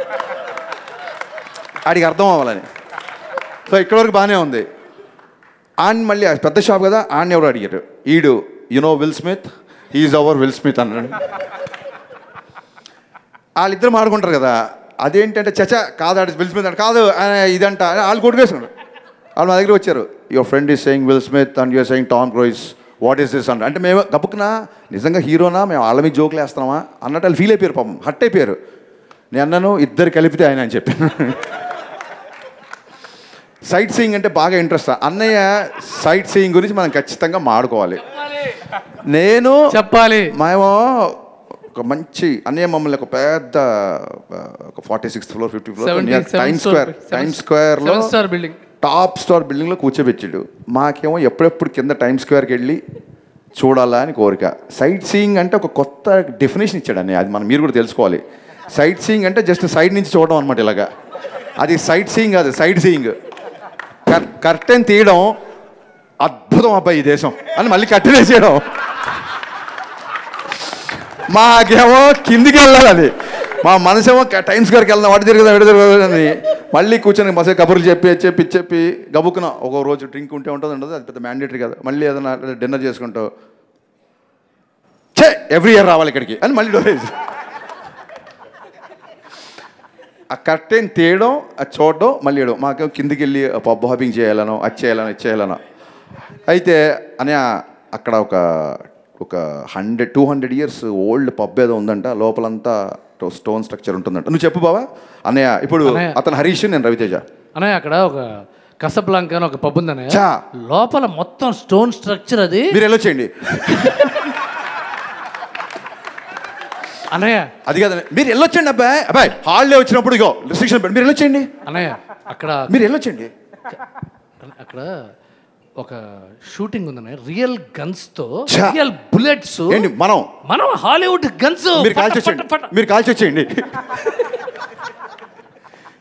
ఆడికి అర్థం అవ్వాలని. సో ఇక్కడ వరకు బాగానే ఉంది. ఆయన మళ్ళీ పెద్ద షాప్ కదా, ఆయన ఎవరు అడిగారు, ఈడు you know Will Smith, he's our Will Smith అన్నాడు. వాళ్ళిద్దరు మాడుకుంటారు కదా, అదేంటంటే చచా కాదు ఆడు విల్ స్మిత్ అంటే కాదు ఆయన ఇదంట, వాళ్ళు కొట్టుకేసుకున్నారు. వాళ్ళు మా దగ్గర వచ్చారు, your friend is saying Will Smith and you're saying Tom Cruise, what is this అంట. అంటే మేము గబుక్కునా నిజంగా హీరోనా, మేము వాళ్ళ మీద జోకులు వేస్తున్నామా అన్నట్టు వాళ్ళు ఫీల్ అయిపోయారు, పాపం హట్ అయిపోయారు. నేను అన్నాను ఇద్దరు కలిపితే ఆయన అని చెప్పాను. సైట్ సీయింగ్ అంటే బాగా ఇంట్రెస్ట్. అన్నయ్య సైట్ సీయింగ్ గురించి మనం ఖచ్చితంగా మాడుకోవాలి. నేను చెప్పాలి మేము ఒక మంచి అన్నయ్య మమ్మల్ని ఒక పెద్ద ఒక 46th floor 50th floor time స్క్వేర్లో బిల్డింగ్ టాప్ స్టార్ బిల్డింగ్లో కూర్చోబెట్టాడు. మాకేమో ఎప్పుడెప్పుడు కింద టైమ్ స్క్వేర్కి వెళ్ళి చూడాలా అని కోరిక. సైట్ సీయింగ్ అంటే ఒక కొత్త డెఫినేషన్ ఇచ్చాడు అన్నయ్య. అది మీరు కూడా తెలుసుకోవాలి. సైట్ సీయింగ్ అంటే జస్ట్ సైడ్ నుంచి చూడడం అనమాట. ఇలాగా అది సైట్ సీయింగ్ కాదు, సైట్ సీయింగ్. కర్టెన్ తీయడం అద్భుతం అబ్బాయి ఈ దేశం అని మళ్ళీ కర్టెన్ వేసేయడం. మాకేమో కిందికి వెళ్ళాలి. అది మా మనసేమో టైమ్ స్క్వేర్కి వెళ్దాం, వాటి తిరుగుదాం మళ్ళీ కూర్చొని మసే కబుర్లు చెప్పి గబుక్కున ఒక రోజు డ్రింక్ ఉంటే ఉంటుంది, అది పెద్ద మ్యాండేటరీ కదా. మళ్ళీ ఏదైనా డిన్నర్ చేసుకుంటావు, ఎవ్రీ ఇయర్ రావాలి ఇక్కడికి అని మళ్ళీ డోరేజ్. ఆ కర్టెన్ తీయడం, అది చూడడం, మళ్ళీ వేయడం. మాకేమో కిందికి వెళ్ళి పబ్ హాపింగ్ చేయాలనో, అది చేయాలనో, ఇది చేయాలనో. అయితే అని అక్కడ ఒక 100-200 years ఓల్డ్ పబ్ ఏదో ఉందంట. లోపలంతా స్టోన్ స్ట్రక్చర్ ఉంటుందంట. నువ్వు చెప్పు బావా అన్నయ్య. ఇప్పుడు అతను హరీష్, నేను రవితేజ. అన్నయ్య అక్కడ ఒక కసబ్లాంకా అని ఒక పబ్ ఉంది అన్నయ్య. లోపల మొత్తం స్టోన్ స్ట్రక్చర్. అది మీరు వెళ్ళొచ్చేయండి అన్నయ్య. అది కాదు, మీరు వెళ్ళొచ్చండి అబ్బాయి హాలిడే వచ్చినప్పుడు ఇగో రిస్ట్రిక్షన్ పెట్టి మీరు వెళ్ళొచ్చేయండి అన్నయ్య. అక్కడ మీరు వెళ్ళొచ్చండి. అక్కడ ఒక షూటింగ్ ఉందన్న, రియల్ గన్స్ తో, రియల్ బుల్లెట్స్. ఏంటి మనం హాలీవుడ్ గన్స్. మీరు కాల్చి వచ్చేయండి.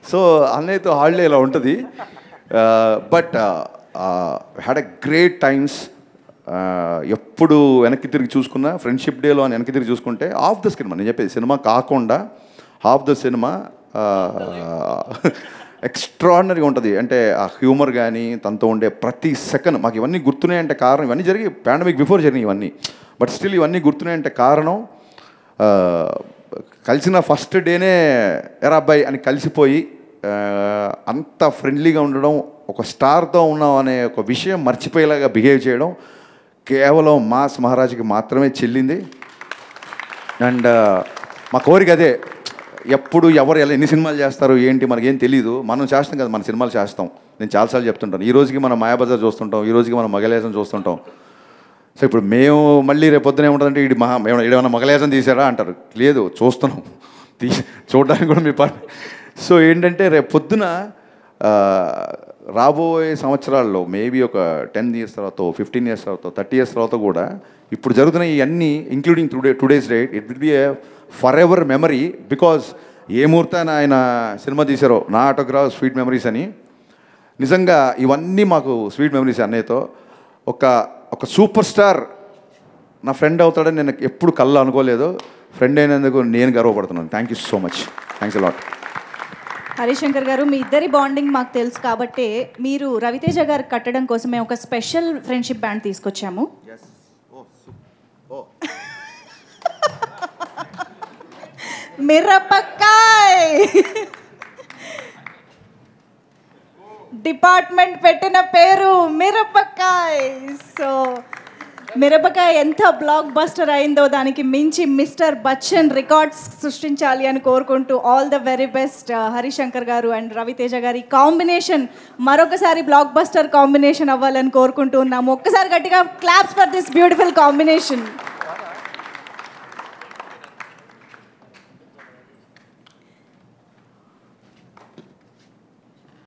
సో అన్నయ్యతో హాలిడే ఇలా ఉంటుంది. But had a great times. ఎప్పుడు వెనక్కి తిరిగి చూసుకున్నా, ఫ్రెండ్షిప్ డేలో అని వెనక్కి తిరిగి చూసుకుంటే హాఫ్ ద సినిమా, నేను చెప్పేది సినిమా కాకుండా హాఫ్ ద సినిమా ఎక్స్ట్రాడినరీగా ఉంటుంది. అంటే ఆ హ్యూమర్ కానీ, తనతో ఉండే ప్రతి సెకండ్ మాకు ఇవన్నీ గుర్తున్నాయంటే కారణం, ఇవన్నీ జరిగి పాండమిక్ బిఫోర్ జరిగినాయి ఇవన్నీ. బట్ స్టిల్ ఇవన్నీ గుర్తున్నాయంటే కారణం కలిసిన ఫస్ట్ డేనే ఎరా అబ్బాయి అని కలిసిపోయి అంత ఫ్రెండ్లీగా ఉండడం, ఒక స్టార్తో ఉన్నాం అనే ఒక విషయం మర్చిపోయేలాగా బిహేవ్ చేయడం కేవలం మాస్ మహారాజ్కి మాత్రమే చెల్లింది. అండ్ మా కోరిక అదే. ఎప్పుడు ఎవరు ఎలా ఎన్ని సినిమాలు చేస్తారు ఏంటి మనకేం తెలీదు. మనం చేస్తాం కదా, మన సినిమాలు చేస్తాం. నేను చాలాసార్లు చెప్తుంటాను. ఈ రోజుకి మనం మాయాబజార్ చూస్తుంటాం, ఈ రోజుకి మనం మగలేసం చూస్తుంటాం. సో ఇప్పుడు మేము మళ్ళీ రేపు పొద్దున ఏముంటుందంటే ఏమైనా మగలేసం తీసారా అంటారు. లేదు, చూస్తున్నాం, చూడడానికి కూడా మీ పాట. సో ఏంటంటే రేపు పొద్దున రాబోయే సంవత్సరాల్లో మేబీ ఒక 10 years తర్వాత, 15 years తర్వాత, 30 years తర్వాత కూడా ఇప్పుడు జరుగుతున్న ఇవన్నీ including today's date, it will be a forever memory. Because ఏ ముహూర్తాన్ని ఆయన సినిమా తీశారో నా ఆటోగ్రాఫ్ స్వీట్ మెమరీస్ అని, నిజంగా ఇవన్నీ మాకు స్వీట్ మెమరీస్. అన్నయ్యతో ఒక సూపర్ స్టార్ నా ఫ్రెండ్ అవుతాడని నేను ఎప్పుడు కళ్ళలో అనుకోలేదు. ఫ్రెండ్ అయినందుకు నేను గర్వపడుతున్నాను. Thank you so much. Thanks a lot. Harishankar garu, మీ ఇద్దరి బాండింగ్ మాకు తెలుసు కాబట్టి మీరు రవితేజ గారు కట్టడం కోసం మేము ఒక స్పెషల్ ఫ్రెండ్షిప్ బ్యాండ్ తీసుకొచ్చాము. మిరపకాయ్ డిపార్ట్మెంట్ పెట్టిన పేరు మిరపకాయ్. సో మిరపకాయ ఎంత బ్లాక్ బస్టర్ అయిందో దానికి మించి మిస్టర్ బచ్చన్ రికార్డ్స్ సృష్టించాలి అని కోరుకుంటూ all the very best Harishankar గారు అండ్ రవితేజ గారి కాంబినేషన్ మరొకసారి బ్లాక్ బస్టర్ కాంబినేషన్ అవ్వాలని కోరుకుంటూ ఉన్నాము. ఒక్కసారి గట్టిగా claps for this beautiful combination.